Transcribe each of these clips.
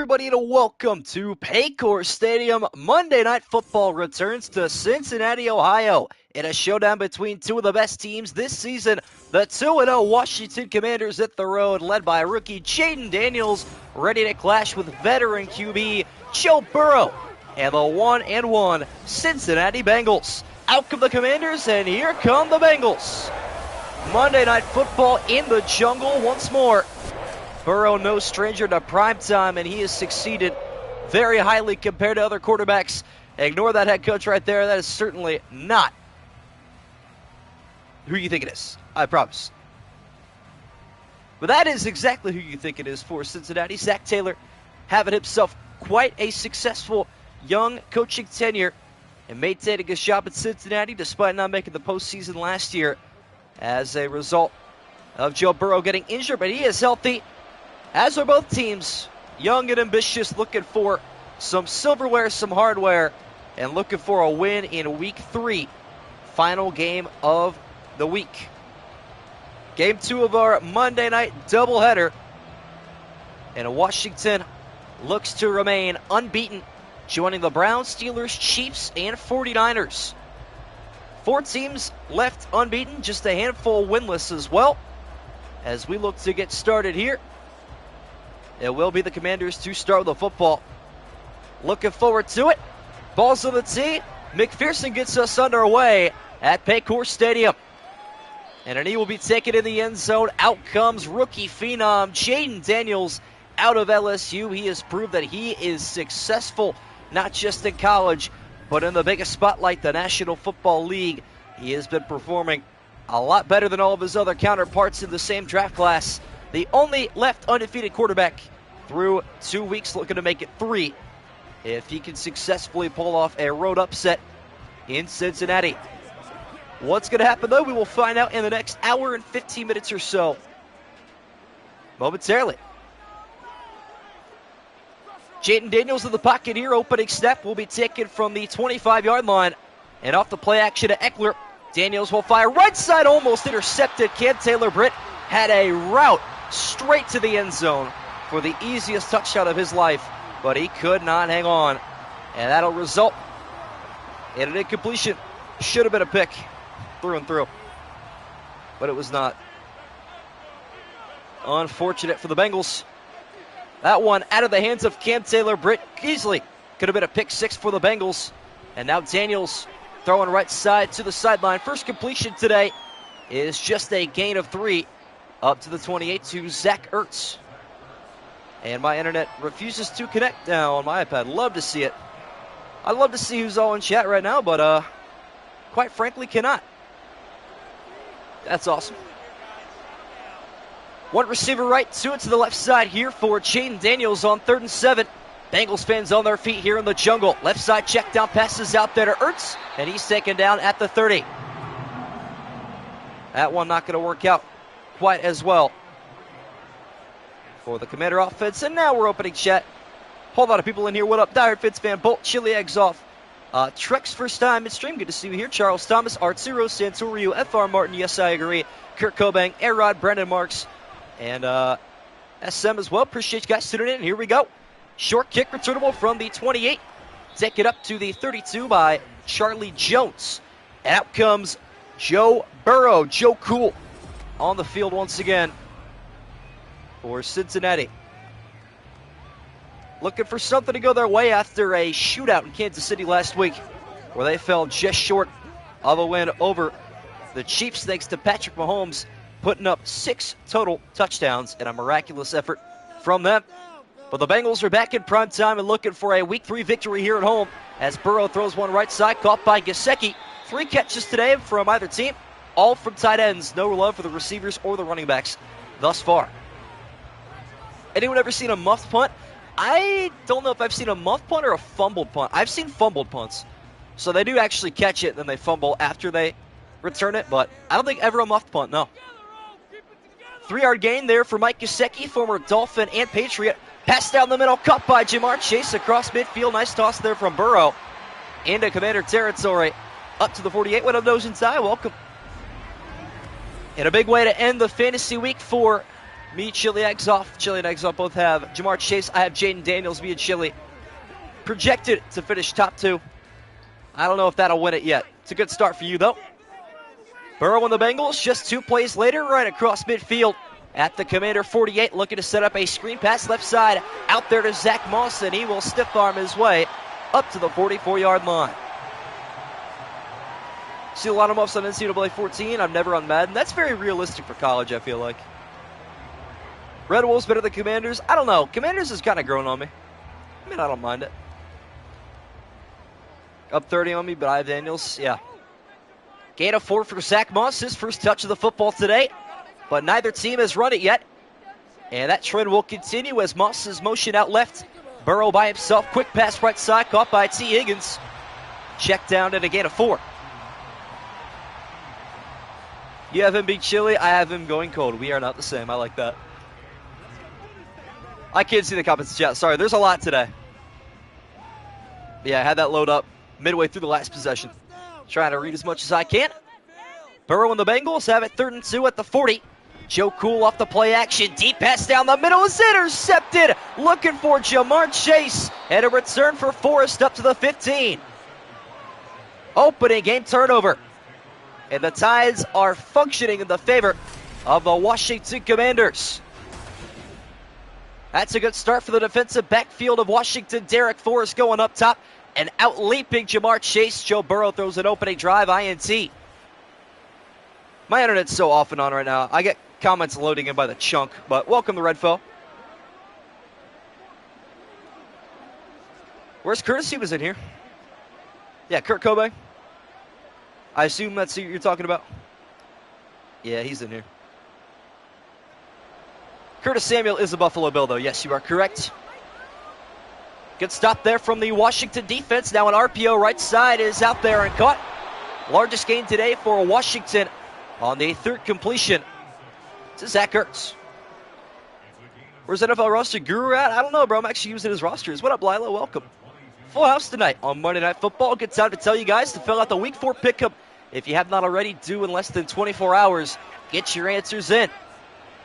everybody, and welcome to Paycor Stadium. Monday Night Football returns to Cincinnati, Ohio, in a showdown between two of the best teams this season. The 2-0 Washington Commanders at the road, led by rookie Jayden Daniels, ready to clash with veteran QB Joe Burrow, and the 1-1 Cincinnati Bengals. Out come the Commanders, and here come the Bengals. Monday Night Football in the jungle once more. Burrow, no stranger to primetime, and he has succeeded very highly compared to other quarterbacks. Ignore that head coach right there. That is certainly not who you think it is, I promise. But that is exactly who you think it is for Cincinnati. Zach Taylor having himself quite a successful young coaching tenure and maintaining his job at Cincinnati despite not making the postseason last year as a result of Joe Burrow getting injured, but he is healthy. As are both teams, young and ambitious, looking for some silverware, some hardware, and looking for a win in Week 3, final game of the week. Game 2 of our Monday night doubleheader, and Washington looks to remain unbeaten, joining the Browns, Steelers, Chiefs, and 49ers. 4 teams left unbeaten, just a handful winless as well. As we look to get started here, it will be the Commanders to start with the football. Looking forward to it. Ball's on the tee. McPherson gets us underway at Paycor Stadium. And a knee will be taken in the end zone. Out comes rookie phenom Jayden Daniels out of LSU. He has proved that he is successful, not just in college, but in the biggest spotlight, the National Football League. He has been performing a lot better than all of his other counterparts in the same draft class. The only left undefeated quarterback through 2 weeks, looking to make it 3 if he can successfully pull off a road upset in Cincinnati. What's going to happen, though, we will find out in the next hour and 15 minutes or so momentarily. Jayden Daniels in the pocket here. Opening snap will be taken from the 25-yard line. And off the play action to Eckler. Daniels will fire right side, almost intercepted. Cam Taylor-Britt had a route straight to the end zone for the easiest touchdown of his life, but he could not hang on. And that'll result in an incompletion. Should have been a pick through and through, but it was not. Unfortunate for the Bengals. That one out of the hands of Cam Taylor-Britt easily could have been a pick 6 for the Bengals. And now Daniels throwing right side to the sideline. First completion today is just a gain of 3 up to the 28 to Zach Ertz. And my internet refuses to connect now on my iPad. Love to see it. I'd love to see who's all in chat right now, but quite frankly cannot. That's awesome. One receiver right, 2 to the left side here for Jayden Daniels on 3rd and 7. Bengals fans on their feet here in the jungle. Left side check down passes out there to Ertz, and he's taken down at the 30. That one not going to work out quite as well for the Commander offense. And now we're opening chat. Whole lot of people in here. What up? Dire Fitz fan, Bolt, Chili Eggs off. Trek's first time in stream. Good to see you here. Charles Thomas, Arturo, Santorio, FR Martin. Yes, I agree. Kurt Cobang, Arod, Brendan Marks, and SM as well. Appreciate you guys tuning in. Here we go. Short kick returnable from the 28. Take it up to the 32 by Charlie Jones. And out comes Joe Burrow. Joe Cool on the field once again for Cincinnati. Looking for something to go their way after a shootout in Kansas City last week where they fell just short of a win over the Chiefs thanks to Patrick Mahomes putting up 6 total touchdowns in a miraculous effort from them. But the Bengals are back in prime time and looking for a Week 3 victory here at home as Burrow throws one right side, caught by Gesicki. 3 catches today from either team, all from tight ends. No love for the receivers or the running backs thus far. Anyone ever seen a muffed punt? I don't know if I've seen a muffed punt or a fumbled punt. I've seen fumbled punts. So they do actually catch it and then they fumble after they return it, but I don't think ever a muffed punt, no. 3-yard gain there for Mike Gesicki, former Dolphin and Patriot. Pass down the middle, caught by Jamar Chase across midfield. Nice toss there from Burrow into Commander territory. Up to the 48. What up, Nose and Tie? Welcome. And a big way to end the fantasy week for Me, Chili Eggs off. Chili and Eggs off both have Jamar Chase. I have Jaden Daniels. Me and Chili projected to finish top 2. I don't know if that'll win it yet. It's a good start for you, though. Burrow and the Bengals just 2 plays later, right across midfield at the Commander 48, looking to set up a screen pass left side out there to Zach Moss, and he will stiff arm his way up to the 44-yard line. See a lot of muffs on NCAA 14. I'm never on Madden. That's very realistic for college, I feel like. Red Wolves better than Commanders? I don't know. Commanders has kind of grown on me. I mean, I don't mind it. Up 30 on me, but I have Daniels. Yeah. Gain of 4 for Zach Moss, his first touch of the football today, but neither team has run it yet. And that trend will continue as Moss is motion out left. Burrow by himself, quick pass right side, caught by T. Higgins. Check down and a gain of 4. You have him being Chili, I have him going cold. We are not the same, I like that. I can't see the comments chat, sorry, there's a lot today. Yeah, I had that load up midway through the last possession. Trying to read as much as I can. Burrow and the Bengals have it 3rd and 2 at the 40. Joe Cool off the play action. Deep pass down the middle is intercepted. Looking for Jamar Chase. And a return for Forrest up to the 15. Opening game turnover. And the Tides are functioning in the favor of the Washington Commanders. That's a good start for the defensive backfield of Washington. Derek Forrest going up top. And out-leaping Jamar Chase. Joe Burrow throws an opening drive, INT. My internet's so off and on right now. I get comments loading in by the chunk, but welcome to Redfo. Where's Curtis? He was in here. Yeah, Kurt Cobain. I assume that's who you're talking about. Yeah, he's in here. Curtis Samuel is a Buffalo Bill, though. Yes, you are correct. Good stop there from the Washington defense. Now an RPO right side is out there and caught. Largest gain today for Washington on the 3rd completion to Zach Ertz. Where's NFL roster guru at? I don't know, bro. I'm actually using his rosters. What up, Lila? Welcome. Full house tonight on Monday Night Football. Good time to tell you guys to fill out the Week 4 pickup. If you have not already, due in less than 24 hours. Get your answers in.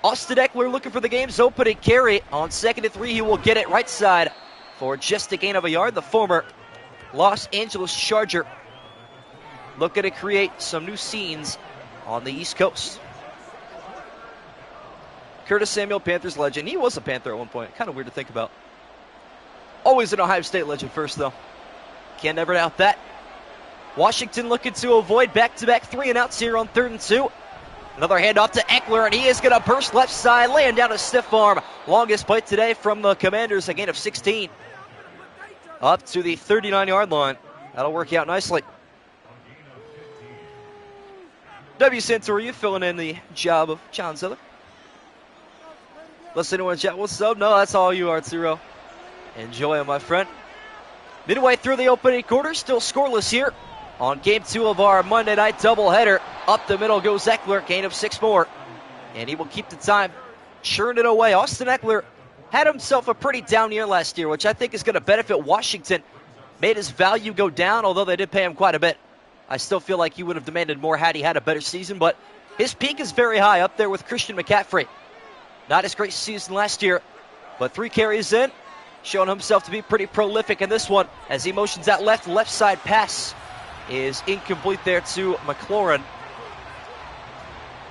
Austin Eckler looking for the game's opening carry. On 2nd and 3, he will get it right side for just a gain of a yard. The former Los Angeles Charger looking to create some new scenes on the East Coast. Curtis Samuel, Panthers legend. He was a Panther at one point. Kind of weird to think about. Always an Ohio State legend first, though. Can't never doubt that. Washington looking to avoid back-to-back 3-and-outs here on 3rd and 2. Another handoff to Eckler, and he is going to burst left side, laying down a stiff arm. Longest play today from the Commanders, a gain of 16. Up to the 39-yard line. That'll work out nicely. W. Santori, you filling in the job of John Zeller. Let's anyone chat. What's up? No, that's all you, Arturo. Enjoy it, my friend. Midway through the opening quarter, still scoreless here on game 2 of our Monday night doubleheader. Up the middle goes Eckler, gain of 6 more. And he will keep the time, churn it away. Austin Eckler had himself a pretty down year last year, which I think is going to benefit Washington. Made his value go down, although they did pay him quite a bit. I still feel like he would have demanded more had he had a better season, but his peak is very high, up there with Christian McCaffrey. Not his great season last year, but 3 carries in, showing himself to be pretty prolific in this one as he motions out left side pass is incomplete there to McLaurin.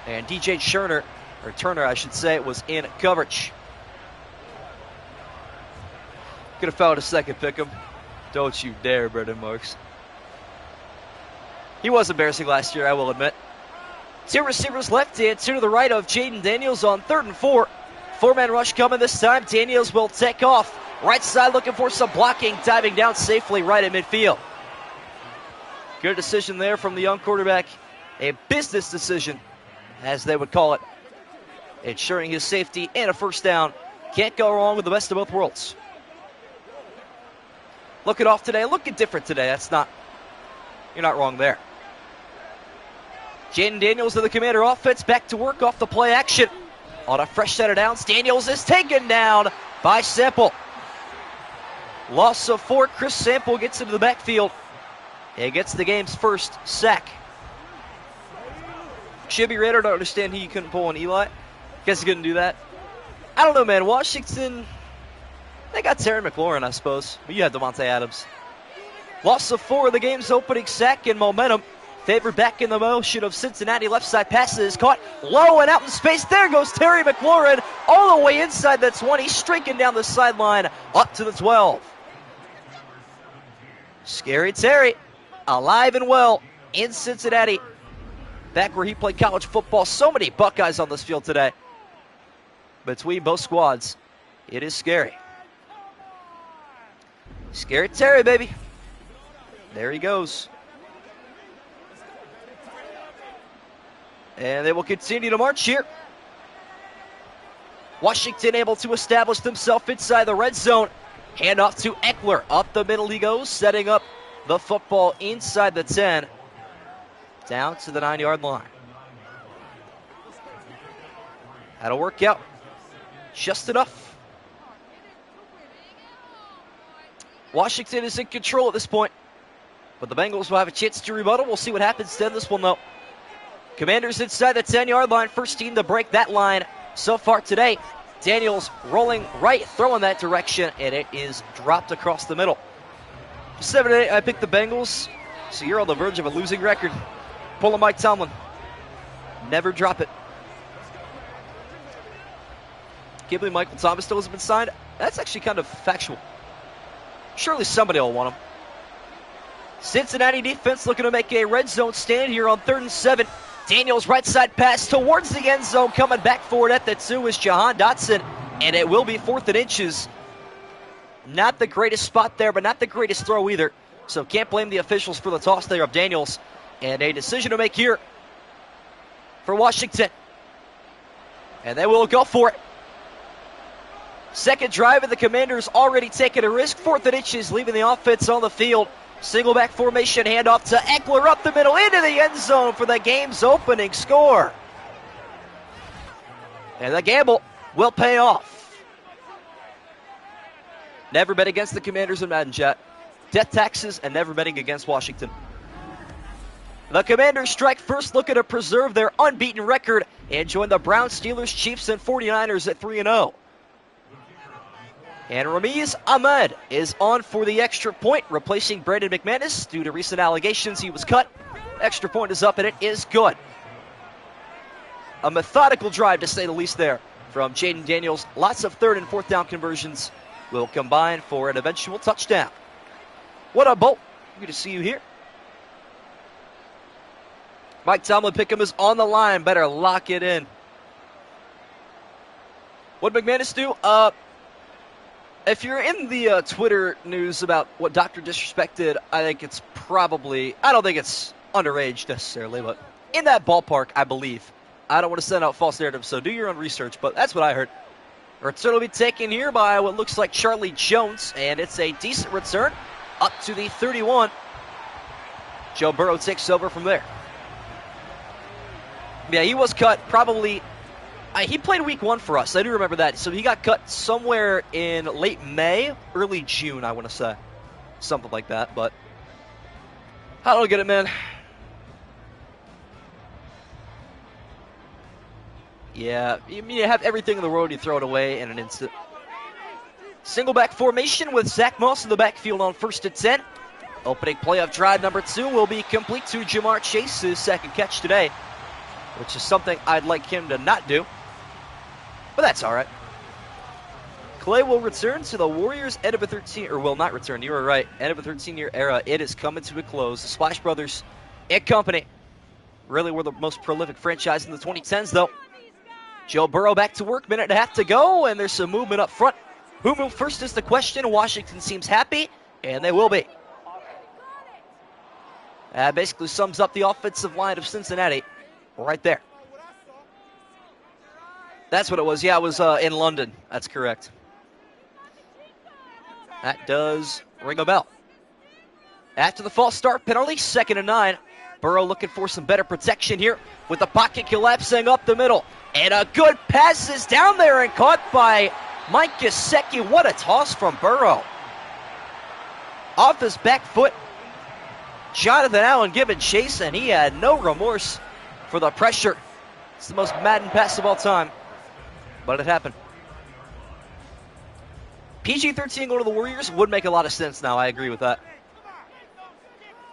And DJ Turner, I should say, was in coverage. Could have fouled a second pick him. Don't you dare, Brendan Marks. He was embarrassing last year, I will admit. 2 receivers left and 2 to the right of Jaden Daniels on 3rd and 4. 4-man rush coming this time. Daniels will take off. Right side looking for some blocking, diving down safely right at midfield. Good decision there from the young quarterback. A business decision, as they would call it. Ensuring his safety and a first down. Can't go wrong with the best of both worlds. Looking off today, looking different today. You're not wrong there. Jaden Daniels of the Commander offense back to work off the play action. On a fresh set of downs, Daniels is taken down by Sample. Loss of 4, Chris Sample gets into the backfield. He gets the game's first sack. Should be Raider, don't understand he couldn't pull on Eli. Guess he couldn't do that. I don't know, man. Washington, they got Terry McLaurin, I suppose. But you had Devontae Adams. Loss of 4 of the game's opening sack and momentum. Favored back in the motion of Cincinnati. Left side passes caught low and out in space. There goes Terry McLaurin all the way inside the 20, streaking down the sideline up to the 12. Scary Terry, alive and well in Cincinnati. Back where he played college football. So many Buckeyes on this field today. Between both squads, it is scary. Scary Terry, baby. There he goes. And they will continue to march here. Washington able to establish themselves inside the red zone. Handoff to Eckler. Up the middle he goes, setting up the football inside the 10. Down to the 9-yard line. That'll work out just enough. Washington is in control at this point. But the Bengals will have a chance to rebuttal. We'll see what happens then. This will know. Commanders inside the 10-yard line. First team to break that line so far today. Daniels rolling right, throwing that direction, and it is dropped across the middle. 7-8, I picked the Bengals, so you're on the verge of a losing record. Pull a Mike Tomlin. Never drop it. Can't believe Michael Thomas still hasn't been signed. That's actually kind of factual. Surely somebody will want him. Cincinnati defense looking to make a red zone stand here on 3rd and 7. Daniels right side pass towards the end zone. Coming back forward at the 2 is Jahan Dotson. And it will be 4th and inches. Not the greatest spot there, but not the greatest throw either. So can't blame the officials for the toss there of Daniels. And a decision to make here for Washington. And they will go for it. Second drive, and the Commanders already taking a risk. 4th and inches, leaving the offense on the field. Single back formation, handoff to Eckler up the middle into the end zone for the game's opening score. And the gamble will pay off. Never bet against the Commanders in Madden, chat. Death taxes and never betting against Washington. The Commanders strike first, looking to preserve their unbeaten record and join the Browns, Steelers, Chiefs, and 49ers at 3-0. And Ramiz Ahmed is on for the extra point, replacing Brandon McManus. Due to recent allegations, he was cut. Extra point is up, and it is good. A methodical drive, to say the least, there from Jaden Daniels. Lots of 3rd and 4th down conversions will combine for an eventual touchdown. What up, Bolt? Good to see you here. Mike Tomlin Pick'em is on the line. Better lock it in. What did McManus do? If you're in the Twitter news about what Dr. disrespected, I think it's probably, I don't think it's underage necessarily, but in that ballpark, I believe. I don't want to send out false narratives, so do your own research, but that's what I heard. Return will be taken here by what looks like Charlie Jones, and it's a decent return up to the 31. Joe Burrow takes over from there. Yeah, he was cut probably. He played week 1 for us. I do remember that. So he got cut somewhere in late May, early June, I want to say. Something like that, but I don't get it, man. Yeah, you have everything in the world, you throw it away in an instant. Single back formation with Zach Moss in the backfield on 1st and 10. Opening playoff drive number 2 will be complete to Jamar Chase's second catch today, which is something I'd like him to not do. But that's all right. Clay will return to the Warriors' end of a 13, or will not return. You were right. End of a 13-year era. It is coming to a close. The Splash Brothers and company really were the most prolific franchise in the 2010s, though. Joe Burrow back to work. Minute and a half to go, and there's some movement up front. Who moved first is the question. Washington seems happy, and they will be. That basically sums up the offensive line of Cincinnati right there. That's what it was. Yeah, it was in London. That's correct. That does ring a bell. After the false start penalty, 2nd and 9. Burrow looking for some better protection here with the pocket collapsing up the middle. And a good pass is down there and caught by Mike Gesicki. What a toss from Burrow. Off his back foot. Jonathan Allen giving chase, and he had no remorse for the pressure. It's the most Madden pass of all time, but it happened. PG-13 going to the Warriors would make a lot of sense now. I agree with that.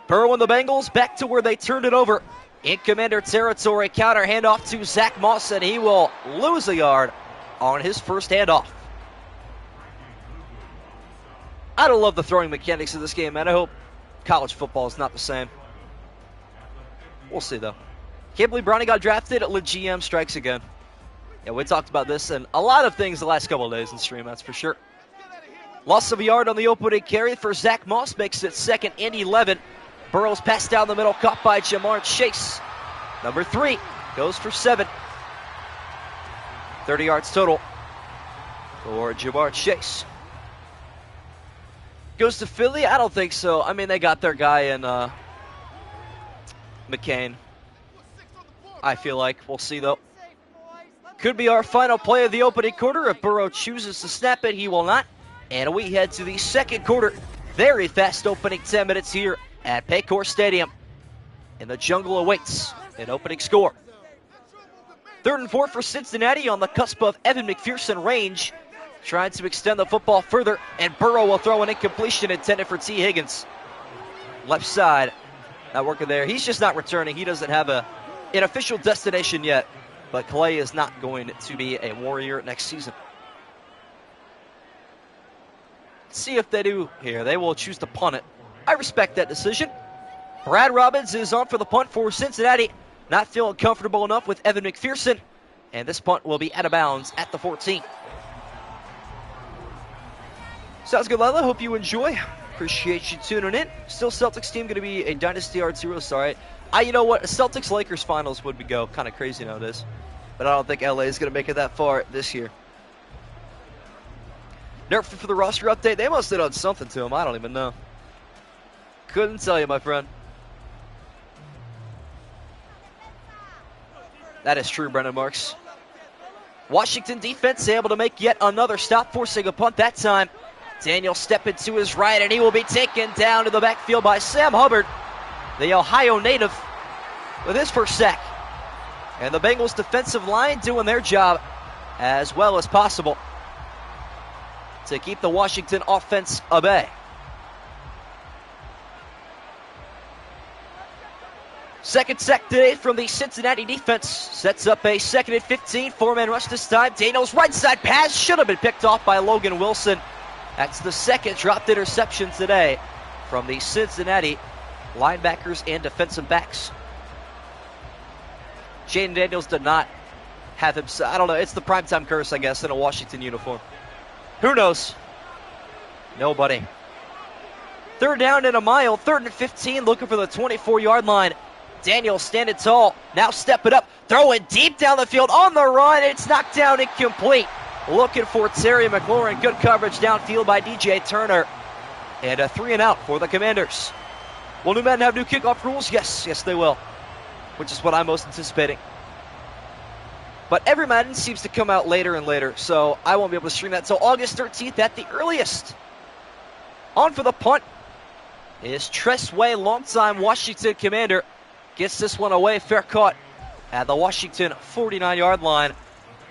Burrow and the Bengals back to where they turned it over. In Commander territory, counter handoff to Zach Moss, and he will lose a yard on his first handoff. I don't love the throwing mechanics of this game, man. I hope college football is not the same. We'll see, though. Can't believe Brownie got drafted. GM strikes again. Yeah, we talked about this and a lot of things the last couple of days in stream, that's for sure. Loss of a yard on the opening carry for Zach Moss makes it 2nd and 11. Burrow's pass down the middle, caught by Jamar Chase. Number 3 goes for 7. 30 yards total for Jamar Chase. Goes to Philly? I don't think so. I mean, they got their guy in McCain. I feel like. We'll see, though. Could be our final play of the opening quarter. If Burrow chooses to snap it, he will not. And we head to the second quarter. Very fast opening 10 minutes here at Paycor Stadium. And the jungle awaits an opening score. 3rd and 4 for Cincinnati on the cusp of Evan McPherson range. Trying to extend the football further, and Burrow will throw an incompletion intended for T. Higgins. Left side, not working there. He's just not returning. He doesn't have an official destination yet, but Clay is not going to be a Warrior next season. Let's see if they do here. They will choose to punt it. I respect that decision. Brad Robbins is on for the punt for Cincinnati. Not feeling comfortable enough with Evan McPherson, and this punt will be out of bounds at the 14. Sounds good, Lila. Hope you enjoy. Appreciate you tuning in. Still Celtics team going to be a Dynasty R2. Sorry. You know what? A Celtics-Lakers finals would go kind of crazy nowadays. But I don't think LA is going to make it that far this year. Nerf for the roster update. They must have done something to him. I don't even know. Couldn't tell you, my friend. That is true, Brendan Marks. Washington defense able to make yet another stop, forcing a punt that time. Daniel stepping to his right, and he will be taken down to the backfield by Sam Hubbard, the Ohio native, with his first sack. And the Bengals defensive line doing their job as well as possible to keep the Washington offense at bay. Second sack today from the Cincinnati defense. Sets up a 2nd and 15. 4-man rush this time. Daniels right side pass should have been picked off by Logan Wilson. That's the second dropped interception today from the Cincinnati linebackers and defensive backs. Jaden Daniels did not have him. I don't know. It's the primetime curse, I guess, in a Washington uniform. Who knows? Nobody. 3rd down and a mile. 3rd and 15. Looking for the 24-yard line. Daniels standing tall. Now stepping up. Throwing deep down the field on the run. It's knocked down incomplete. Looking for Terry McLaurin. Good coverage downfield by DJ Turner. And a 3 and out for the Commanders. Will new Madden have new kickoff rules? Yes, they will. Which is what I'm most anticipating. But every Madden seems to come out later and later, so I won't be able to stream that until August 13th at the earliest. On for the punt is Tress Way, longtime Washington Commander. Gets this one away, fair caught at the Washington 49-yard line.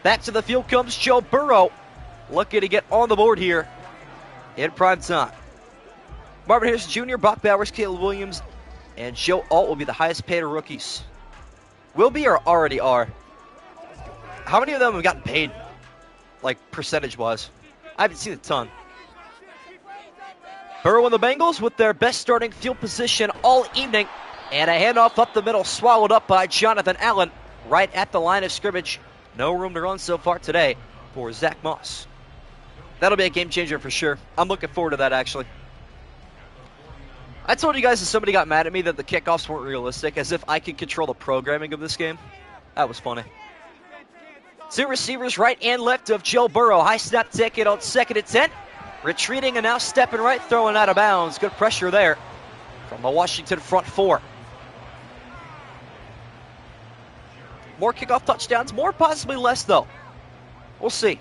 Back to the field comes Joe Burrow, looking to get on the board here in prime time. Marvin Harris Jr., Brock Bowers, Caleb Williams, and Joe Alt will be the highest paid rookies. Will be or already are? How many of them have gotten paid, like percentage-wise? I haven't seen a ton. Burrow and the Bengals with their best starting field position all evening. And a handoff up the middle, swallowed up by Jonathan Allen right at the line of scrimmage. No room to run so far today for Zach Moss. That'll be a game changer for sure. I'm looking forward to that, actually. I told you guys that somebody got mad at me that the kickoffs weren't realistic, as if I could control the programming of this game. That was funny. 2 receivers right and left of Joe Burrow. High snap taken on 2nd and 10. Retreating and now stepping right, throwing out of bounds. Good pressure there from the Washington front 4. More kickoff touchdowns, more possibly less though. We'll see.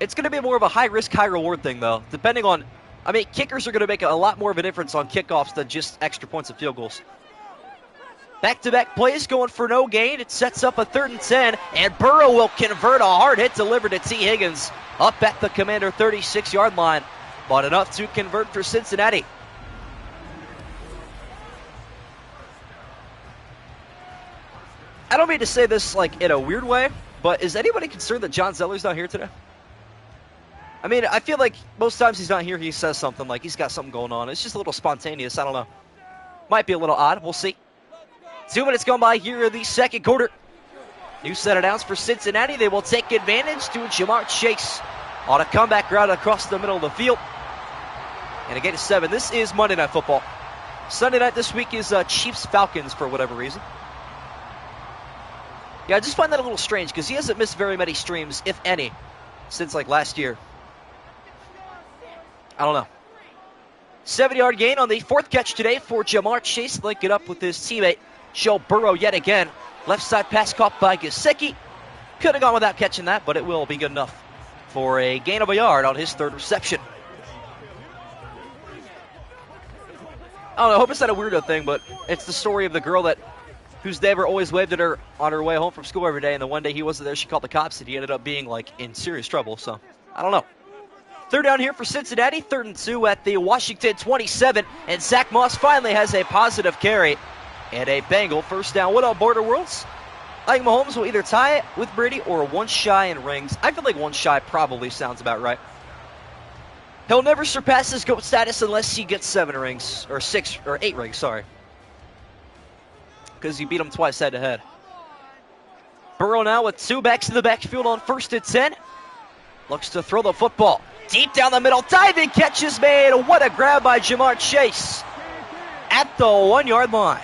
It's going to be more of a high-risk, high-reward thing though, depending on, I mean, kickers are going to make a lot more of a difference on kickoffs than just extra points and field goals. Back-to-back plays going for no gain. It sets up a 3rd and 10, and Burrow will convert a hard hit delivered to T. Higgins up at the Commander 36-yard line, but enough to convert for Cincinnati. I don't mean to say this like in a weird way, but is anybody concerned that John Zeller's not here today? I mean, I feel like most times he's not here, he says something like he's got something going on. It's just a little spontaneous. I don't know. Might be a little odd. We'll see. 2 minutes gone by here in the second quarter. New set of downs for Cincinnati. They will take advantage to Jamar Chase on a comeback route across the middle of the field. And a gain of 7. This is Monday Night Football. Sunday night this week is Chiefs-Falcons for whatever reason. Yeah, I just find that a little strange because he hasn't missed very many streams, if any, since like last year. I don't know. 70-yard gain on the 4th catch today for Jamar Chase. Link it up with his teammate, Joe Burrow, yet again. Left side pass caught by Gesicki. Could have gone without catching that, but it will be good enough for a gain of a yard on his 3rd reception. I don't know, I hope it's not a weirdo thing, but it's the story of the girl whose neighbor always waved at her on her way home from school every day, and the one day he wasn't there, she called the cops, and he ended up being, like, in serious trouble. So, I don't know. 3rd down here for Cincinnati, 3rd and 2 at the Washington 27, and Zach Moss finally has a positive carry and a Bengal 1st down. What up, Border Worlds? I think Mahomes will either tie it with Brady or 1 shy in rings. I feel like 1 shy probably sounds about right. He'll never surpass his GOAT status unless he gets 7 rings, or 6, or 8 rings, sorry. Because he beat him twice head-to-head. Burrow now with 2 backs in the backfield on 1st and 10. Looks to throw the football. Deep down the middle, diving catch is made. What a grab by Jamar Chase at the 1-yard line.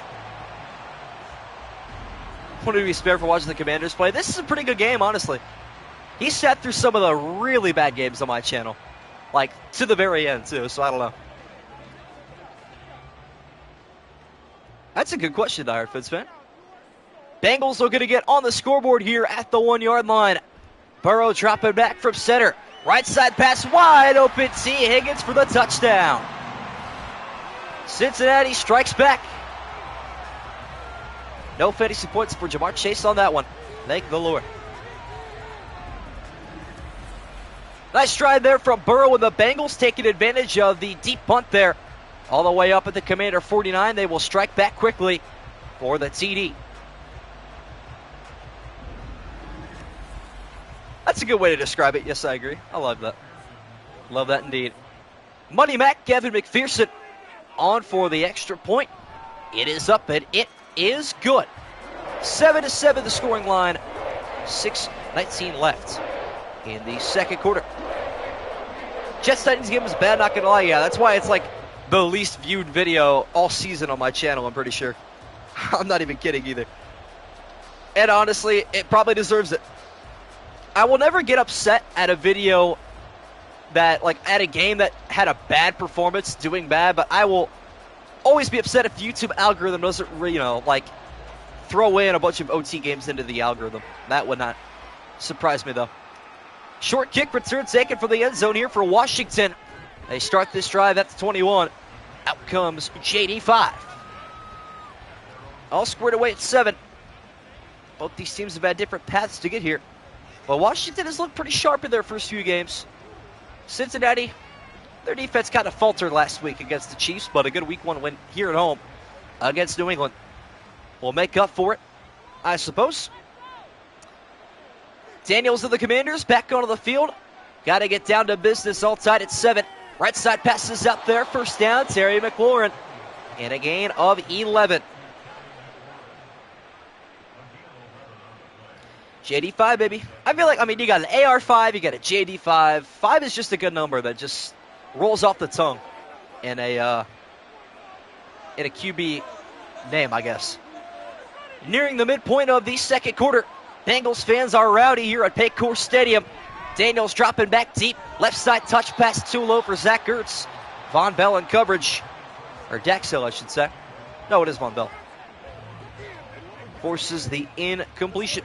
Wanted to be spared for watching the Commanders play. This is a pretty good game, honestly. He sat through some of the really bad games on my channel. Like, to the very end, too, so I don't know. That's a good question, Dire Fitz fan. Bengals are going to get on the scoreboard here at the 1-yard line. Burrow dropping back from center. Right side pass wide open. T. Higgins for the touchdown. Cincinnati strikes back. No fantasy points for Jamar Chase on that one. Thank the Lord. Nice stride there from Burrow, and the Bengals taking advantage of the deep punt there. All the way up at the Commander 49. They will strike back quickly for the TD. That's a good way to describe it. Yes, I agree. I love that. Love that indeed. Money Mac, Kevin McPherson on for the extra point. It is up and it is good. 7-7 the scoring line. 6:19 left in the second quarter. Jets Titans game was bad, not gonna lie. Yeah, that's why it's like the least viewed video all season on my channel, I'm pretty sure. I'm not even kidding either. And honestly, it probably deserves it. I will never get upset at a video that, like, at a game that had a bad performance, doing bad, but I will always be upset if the YouTube algorithm doesn't, you know, like, throw in a bunch of OT games into the algorithm. That would not surprise me, though. Short kick return taken from the end zone here for Washington. They start this drive at the 21. Out comes JD5. All squared away at 7. Both these teams have had different paths to get here. Well, Washington has looked pretty sharp in their first few games. Cincinnati, their defense kind of faltered last week against the Chiefs, but a good week 1 win here at home against New England will make up for it, I suppose. Daniels of the Commanders back onto the field. Got to get down to business, all tied at 7. Right side passes out there, 1st down, Terry McLaurin. And a gain of 11. JD5, baby. I feel like, I mean, you got an AR5, you got a JD5. 5 is just a good number that just rolls off the tongue in a QB name, I guess. Nearing the midpoint of the second quarter. Bengals fans are rowdy here at Paycor Stadium. Daniels dropping back deep. Left side touch pass too low for Zach Ertz. Von Bell in coverage. Or Dax Hill, I should say. No, it is Von Bell. Forces the incompletion.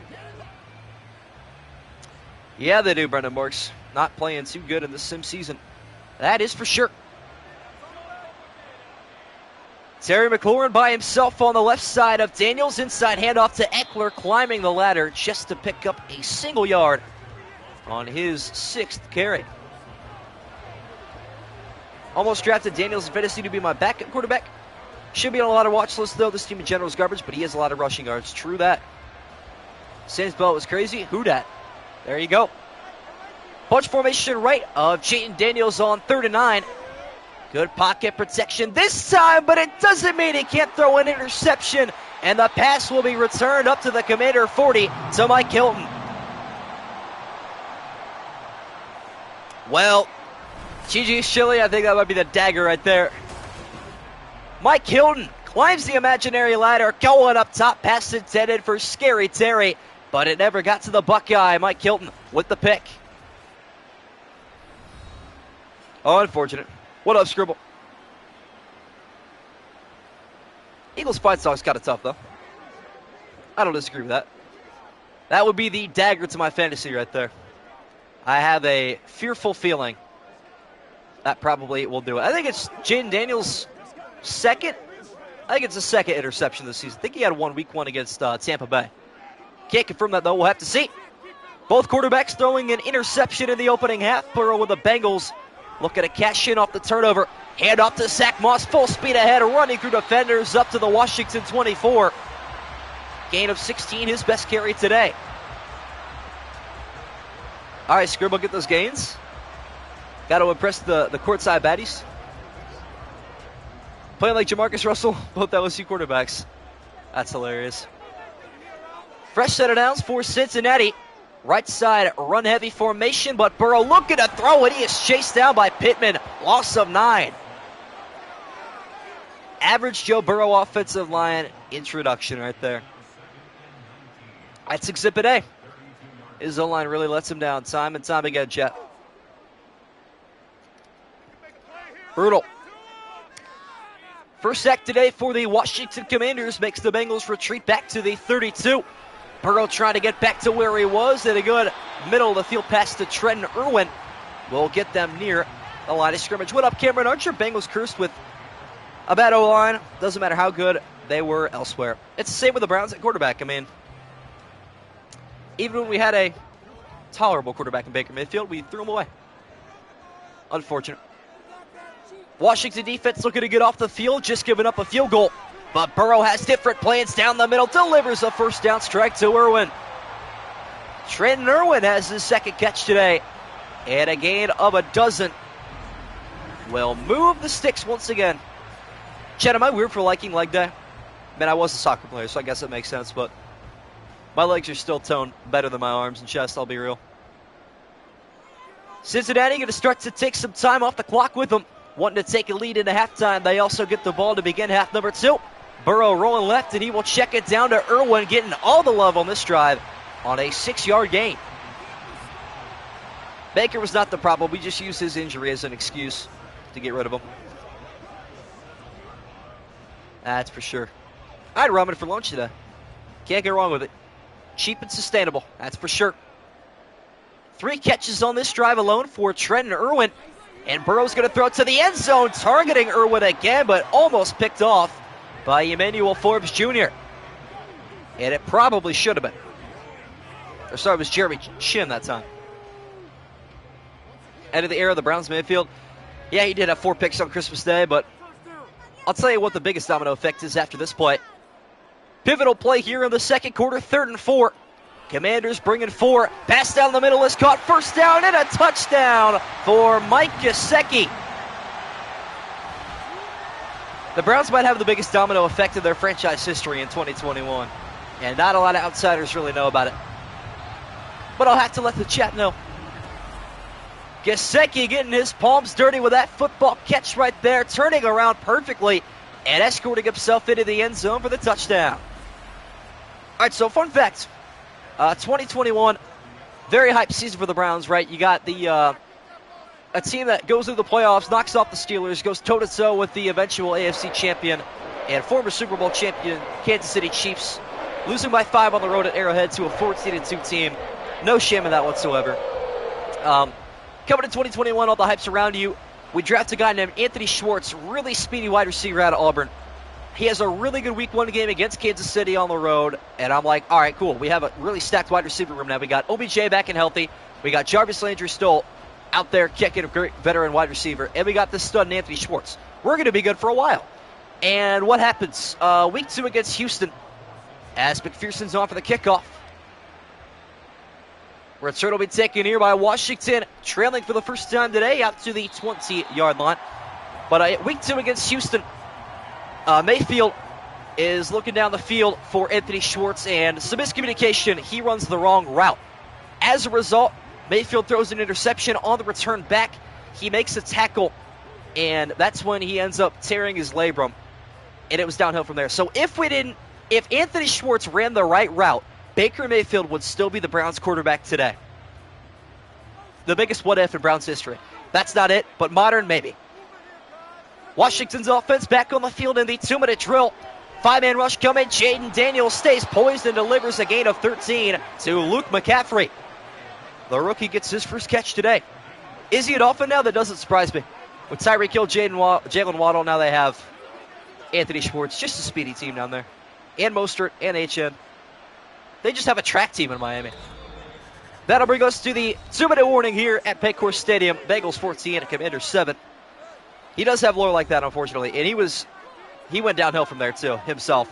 Yeah, they do, Brendan Marks. Not playing too good in the sim season. That is for sure. Terry McLaurin by himself on the left side of Daniels. Inside handoff to Eckler, climbing the ladder just to pick up a single yard on his 6th carry. Almost drafted Daniels in fantasy to be my backup quarterback. Should be on a lot of watch lists, though. This team in general is garbage, but he has a lot of rushing yards. True that. Saints Bell was crazy. Who dat? There you go. Bunch formation right of Jayden Daniels on 3rd and 9. Good pocket protection this time, but it doesn't mean he can't throw an interception. And the pass will be returned up to the Commander 40 to Mike Hilton. Well, GG Shilly, I think that might be the dagger right there. Mike Hilton climbs the imaginary ladder, going up top, pass intended for Scary Terry, but it never got to the Buckeye. Mike Hilton with the pick. Oh, unfortunate. What up, Scribble? Eagles fight song's kind of tough, though. I don't disagree with that. That would be the dagger to my fantasy right there. I have a fearful feeling that probably will do it. I think it's Jayden Daniels' second. I think it's the second interception this season. I think he had week 1 against Tampa Bay. Can't confirm that, though. We'll have to see. Both quarterbacks throwing an interception in the opening half. Burrow with the Bengals looking to cash in off the turnover. Hand off to Zach Moss, full speed ahead, running through defenders up to the Washington 24. Gain of 16, his best carry today. All right, Scribble, get those gains. Got to impress the courtside baddies. Playing like Jamarcus Russell, both LSU quarterbacks. That's hilarious. Fresh set of downs for Cincinnati. Right side run-heavy formation, but Burrow looking to throw it. He is chased down by Pittman. Loss of 9. Average Joe Burrow offensive line introduction right there. That's Exhibit A. His O-line really lets him down time and time again, Jeff. Brutal. First sack today for the Washington Commanders makes the Bengals retreat back to the 32. Burrow trying to get back to where he was, and a good middle of the field pass to Trenton Irwin will get them near the line of scrimmage. What up, Cameron? Aren't your Bengals cursed with a bad O-line? Doesn't matter how good they were elsewhere. It's the same with the Browns at quarterback. I mean, even when we had a tolerable quarterback in Baker Mayfield, we threw him away. Unfortunate. Washington defense looking to get off the field, just giving up a field goal. But Burrow has different plans down the middle, delivers a first down strike to Irwin. Trenton Irwin has his second catch today, and a gain of 12. Will move the sticks once again. Chad, am I weird for liking leg day? Man, I was a soccer player, so I guess that makes sense, but my legs are still toned better than my arms and chest, I'll be real. Cincinnati going to start to take some time off the clock with them. Wanting to take a lead into halftime. They also get the ball to begin half number 2. Burrow rolling left, and he will check it down to Irwin, getting all the love on this drive on a 6-yard gain. Baker was not the problem. We just used his injury as an excuse to get rid of him. That's for sure. I had ramen for lunch today. Can't get wrong with it. Cheap and sustainable. That's for sure. 3 catches on this drive alone for Trenton Irwin. And Burrow's going to throw it to the end zone, targeting Irwin again, but almost picked off by Emmanuel Forbes Jr. And it probably should have been. Or sorry, it was Jeremy Chin that time. End of the era of the Browns Mayfield. Yeah, he did have 4 picks on Christmas Day, but I'll tell you what the biggest domino effect is after this play. Pivotal play here in the second quarter, 3rd and 4. Commanders bringing 4. Pass down the middle is caught. First down and a touchdown for Mike Gesicki. The Browns might have the biggest domino effect in their franchise history in 2021. And not a lot of outsiders really know about it. But I'll have to let the chat know. Gesicki getting his palms dirty with that football catch right there. Turning around perfectly and escorting himself into the end zone for the touchdown. All right, so fun fact. 2021, very hyped season for the Browns, right? You got the a team that goes through the playoffs, knocks off the Steelers, goes toe-to-toe with the eventual AFC champion and former Super Bowl champion Kansas City Chiefs, losing by 5 on the road at Arrowhead to a 14-2 team. No shame in that whatsoever. Coming to 2021, all the hype's around you. We draft a guy named Anthony Schwartz, really speedy wide receiver out of Auburn. He has a really good week 1 game against Kansas City on the road, and I'm like, all right, cool. We have a really stacked wide receiver room now. We got OBJ back and healthy. We got Jarvis Landry still out there kicking, a great veteran wide receiver, and we got this stud Anthony Schwartz. We're going to be good for a while. And what happens? Week 2 against Houston, as McPherson's on for the kickoff. Return will be taken here by Washington, trailing for the first time today out to the 20-yard line. But week 2 against Houston, Mayfield is looking down the field for Anthony Schwartz, and some miscommunication. He runs the wrong route. As a result, Mayfield throws an interception on the return back. He makes a tackle, and that's when he ends up tearing his labrum, and it was downhill from there. So if Anthony Schwartz ran the right route, Baker Mayfield would still be the Browns quarterback today. The biggest what if in Browns history. That's not it, but modern, maybe. Washington's offense back on the field in the 2-minute drill. 5-man rush coming. Jaden Daniels stays poised and delivers a gain of 13 to Luke McCaffrey. The rookie gets his first catch today. Is he a Dolphin now? That doesn't surprise me. With Tyreek Hill, Jalen Waddle, now they have Anthony Schwartz. Just a speedy team down there. And Mostert and HN. They just have a track team in Miami. That'll bring us to the 2-minute warning here at Paycor Stadium. Bengals 14 and Commanders 7. He does have lore like that, unfortunately, and he went downhill from there too himself.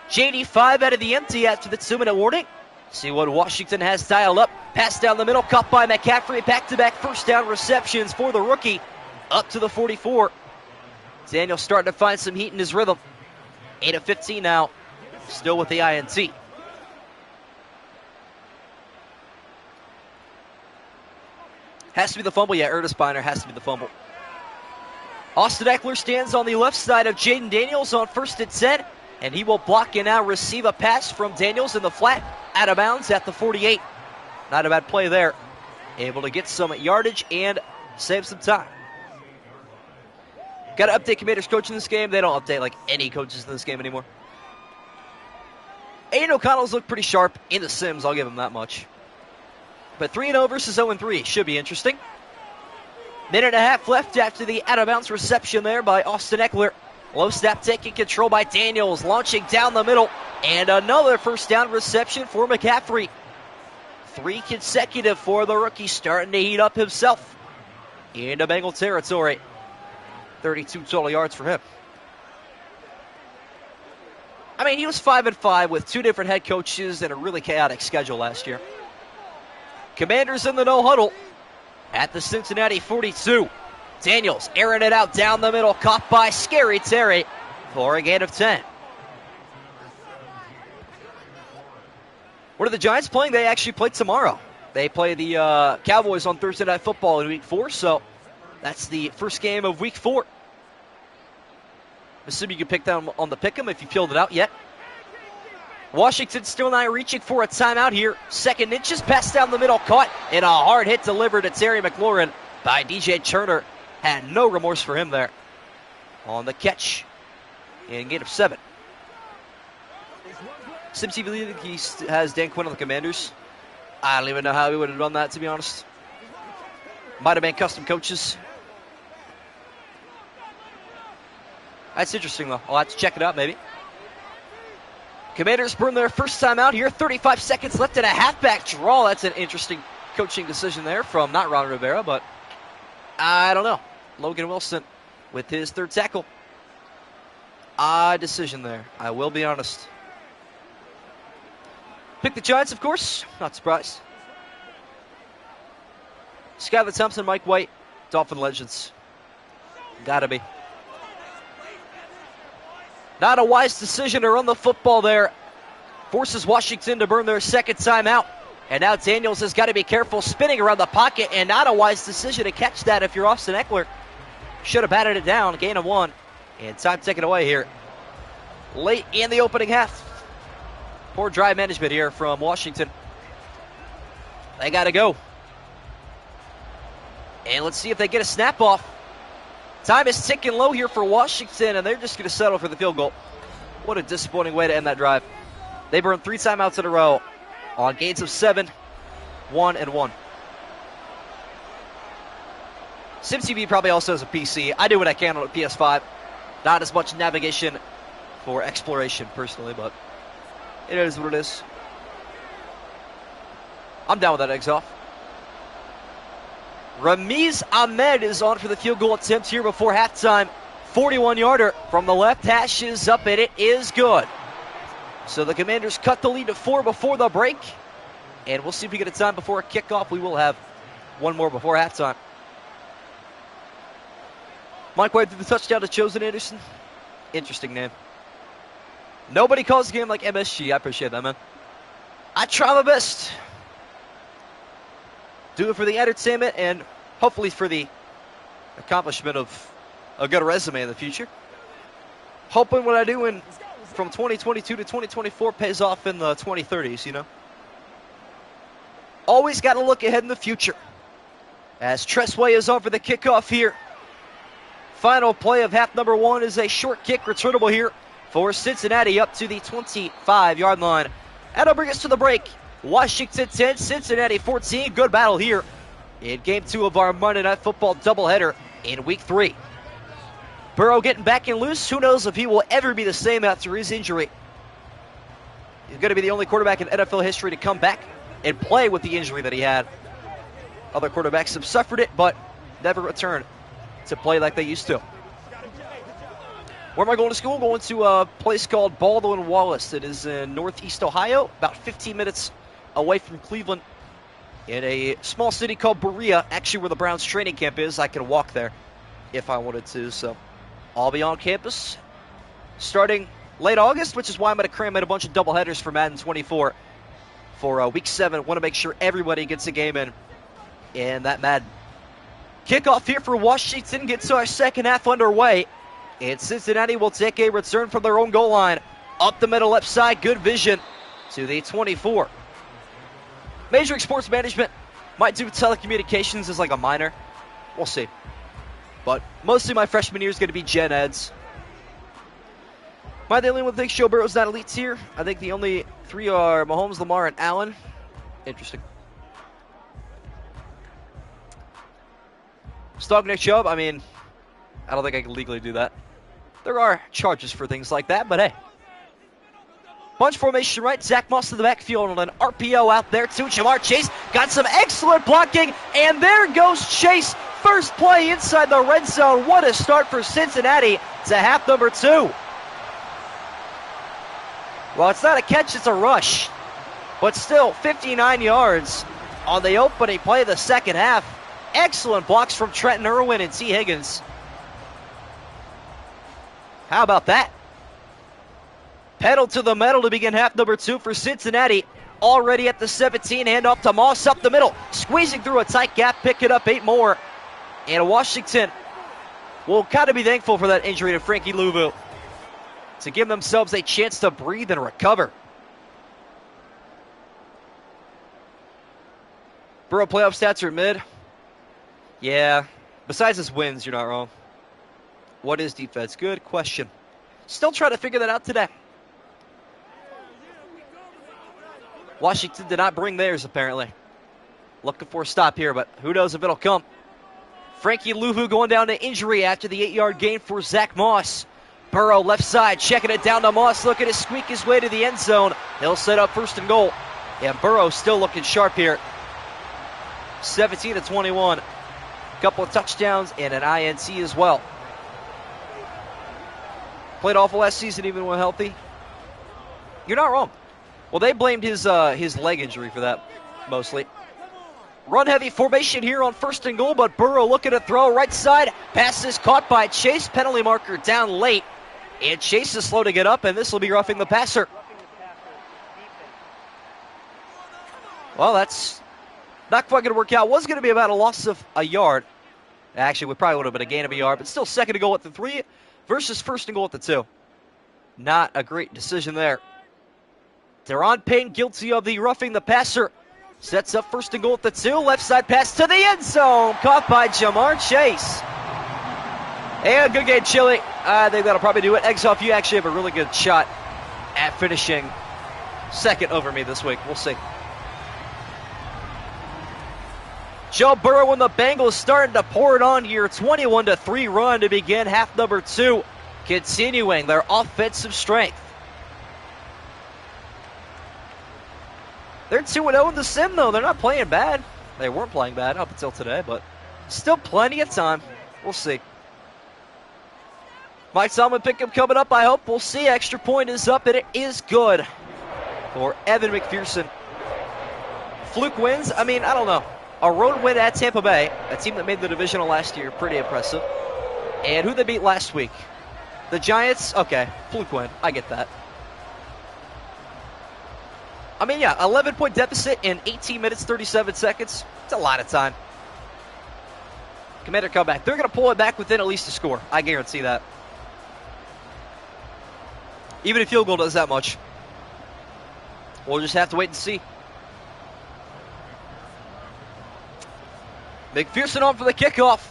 JD 5 out of the empty after the 2-minute warning. See what Washington has dialed up. Pass down the middle, caught by McCaffrey. Back-to-back first down receptions for the rookie, up to the 44. Daniel starting to find some heat in his rhythm. 8 of 15 now, still with the INT. Has to be the fumble. Yeah, Ernest Biner has to be the fumble. Austin Eckler stands on the left side of Jaden Daniels on 1st and 10, and he will block and now receive a pass from Daniels in the flat, out of bounds at the 48. Not a bad play there. Able to get some yardage and save some time. Got to update Commanders coach in this game. They don't update like any coaches in this game anymore. Aiden O'Connell's looked pretty sharp in the Sims. I'll give him that much. But 3-0 versus 0-3 should be interesting. Minute and a half left after the out-of-bounds reception there by Austin Eckler. Low snap taking control by Daniels, launching down the middle. And another first down reception for McCaffrey. 3 consecutive for the rookie, starting to heat up himself into Bengal territory. 32 total yards for him. I mean, he was 5-5 with 2 different head coaches and a really chaotic schedule last year. Commanders in the no huddle at the Cincinnati 42. Daniels airing it out down the middle, caught by Scary Terry for a gain of 10. What are the Giants playing? They actually play tomorrow. They play the Cowboys on Thursday Night Football in Week 4, so that's the first game of Week 4. Assuming you can pick them on the pick'em if you filled it out yet. Washington still not reaching for a timeout here. 2nd inches, pass down the middle, caught, and a hard hit delivered to Terry McLaurin by DJ Turner. Had no remorse for him there on the catch. And gain of 7. SimTV League, he has Dan Quinn on the Commanders. I don't even know how he would have done that, to be honest. Might have been custom coaches. That's interesting, though. I'll have to check it out, maybe. Commanders burn their first time out here. 35 seconds left in a halfback draw. That's an interesting coaching decision there from not Ron Rivera, but I don't know. Logan Wilson with his 3rd tackle. Odd decision there. I will be honest. Pick the Giants, of course. Not surprised. Skylar Thompson, Mike White, Dolphin legends. Gotta be. Not a wise decision to run the football there. Forces Washington to burn their 2nd time out. And now Daniels has got to be careful spinning around the pocket, and not a wise decision to catch that if you're Austin Eckler. Should have batted it down, gain of 1. And time taken away here late in the opening half. Poor drive management here from Washington. They got to go. And let's see if they get a snap off. Time is ticking low here for Washington, and they're just going to settle for the field goal. What a disappointing way to end that drive. They burned 3 timeouts in a row on gains of 7, 1, and 1. SimTV probably also has a PC. I do what I can on a PS5. Not as much navigation for exploration, personally, but it is what it is. I'm down with that eggs off. Ramiz Ahmed is on for the field goal attempt here before halftime. 41-yarder from the left hash is up, and it is good. So the Commanders cut the lead to 4 before the break. And we'll see if we get a time before a kickoff. We will have one more before halftime. Mike White threw the touchdown to Chosen Anderson. Interesting name. Nobody calls the game like MSG. I appreciate that, man. I try my best. Do it for the entertainment and hopefully for the accomplishment of a good resume in the future. Hoping what I do from 2022 to 2024 pays off in the 2030s, you know. Always got to look ahead in the future. As Tressway is on for the kickoff here. Final play of half number 1 is a short kick returnable here for Cincinnati up to the 25-yard line. That'll bring us to the break. Washington 10, Cincinnati 14. Good battle here in game 2 of our Monday Night Football doubleheader in week 3. Burrow getting back and loose. Who knows if he will ever be the same after his injury. He's going to be the only quarterback in NFL history to come back and play with the injury that he had. Other quarterbacks have suffered it, but never returned to play like they used to. Where am I going to school? Going to a place called Baldwin Wallace. It is in Northeast Ohio, about 15 minutes away from Cleveland, in a small city called Berea, actually where the Browns training camp is. I can walk there if I wanted to, so I'll be on campus starting late August, which is why I'm going to cram in a bunch of doubleheaders for Madden 24 for week 7. Want to make sure everybody gets a game in that Madden. Kickoff here for Washington gets our second half underway, and Cincinnati will take a return from their own goal line. Up the middle left side, good vision to the 24. Major League Sports Management might do telecommunications as like a minor. We'll see. But mostly my freshman year is going to be gen eds. Am I the only one who thinks Joe Burrow's not elite tier? I think the only 3 are Mahomes, Lamar, and Allen. Interesting. Stog Nick Chubb, I mean, I don't think I can legally do that. There are charges for things like that, but hey. Bunch formation right, Zach Moss to the backfield on an RPO out there to Jamar Chase. Got some excellent blocking, and there goes Chase. First play inside the red zone. What a start for Cincinnati to half number 2. Well, it's not a catch, it's a rush. But still, 59 yards on the opening play of the second half. Excellent blocks from Trenton Irwin and T. Higgins. How about that? Pedal to the metal to begin half number 2 for Cincinnati. Already at the 17, hand off to Moss up the middle. Squeezing through a tight gap, picking up 8 more. And Washington will kind of be thankful for that injury to Frankie Louvu to give themselves a chance to breathe and recover. Burrow playoff stats are mid. Yeah, besides his wins, you're not wrong. What is defense? Good question. Still trying to figure that out today. Washington did not bring theirs, apparently. Looking for a stop here, but who knows if it'll come. Frankie Louvu going down to injury after the 8-yard gain for Zach Moss. Burrow left side, checking it down to Moss, looking to squeak his way to the end zone. He'll set up first and goal. And Burrow still looking sharp here. 17-21. Couple of touchdowns and an INT as well. Played awful last season even when healthy. You're not wrong. Well, they blamed his leg injury for that, mostly. Run-heavy formation here on first and goal, but Burrow looking to throw right side. Pass is caught by Chase. Penalty marker down late. And Chase is slow to get up, and this will be roughing the passer. Well, that's not quite going to work out. Was going to be about a loss of a yard. Actually, we probably would have been a gain of a yard, but still second and goal at the 3 versus first and goal at the 2. Not a great decision there. Deron Payne guilty of the roughing the passer. Sets up first and goal at the 2. Left side pass to the end zone. Caught by Jamar Chase. And good game, Chili. I think that'll probably do it. Eggs off, you actually have a really good shot at finishing second over me this week. We'll see. Joe Burrow and the Bengals starting to pour it on here. 21-3 run to begin half number 2. continuing their offensive strength. They're 2-0 in the sim, though. They're not playing bad. They weren't playing bad up until today, but still plenty of time. We'll see. Mike Solomon Pickup coming up, I hope. We'll see. Extra point is up, and it is good for Evan McPherson. Fluke wins. I mean, I don't know. A road win at Tampa Bay, a team that made the divisional last year, pretty impressive. And who they beat last week? The Giants? Okay, fluke win. I get that. I mean, yeah, 11-point deficit in 18 minutes, 37 seconds. It's a lot of time. Commander comeback. They're going to pull it back within at least a score. I guarantee that. Even if field goal does that much. We'll just have to wait and see. McPherson on for the kickoff.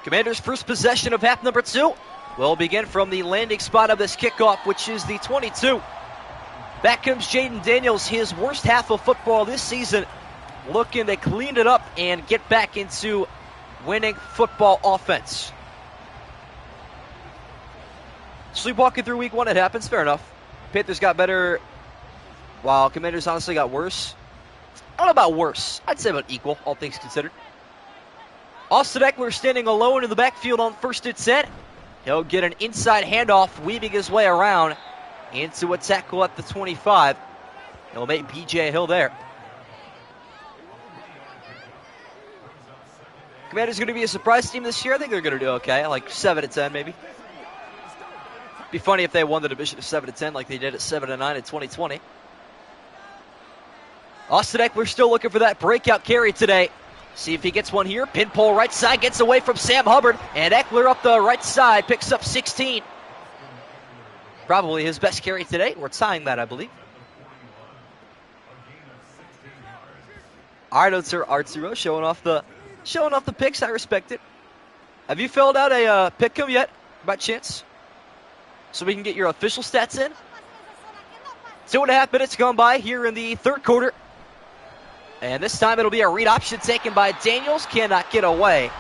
Commanders' first possession of half number 2 will begin from the landing spot of this kickoff, which is the 22. Back comes Jaden Daniels, his worst half of football this season, looking to clean it up and get back into winning football offense. Sleepwalking through week 1, it happens, fair enough. Panthers got better, while Commanders honestly got worse. I don't know about worse. I'd say about equal, all things considered. Austin Eckler standing alone in the backfield on 1st and 10. He'll get an inside handoff, weaving his way around into a tackle at the 25. He'll make B.J. Hill there. Commanders going to be a surprise team this year. I think they're going to do okay, like 7-10 maybe. Be funny if they won the division of 7-10 like they did at 7-9 in 2020. Austin Eckler still looking for that breakout carry today. See if he gets one here. Pinpole right side, gets away from Sam Hubbard. And Eckler up the right side, picks up 16. Probably his best carry today. We're tying that, I believe. All right, it's Arturo showing off the picks. I respect it. Have you filled out a pick'em yet, by chance? So we can get your official stats in. 2.5 minutes gone by here in the third quarter. And this time it'll be a read option taken by Daniels. Cannot get away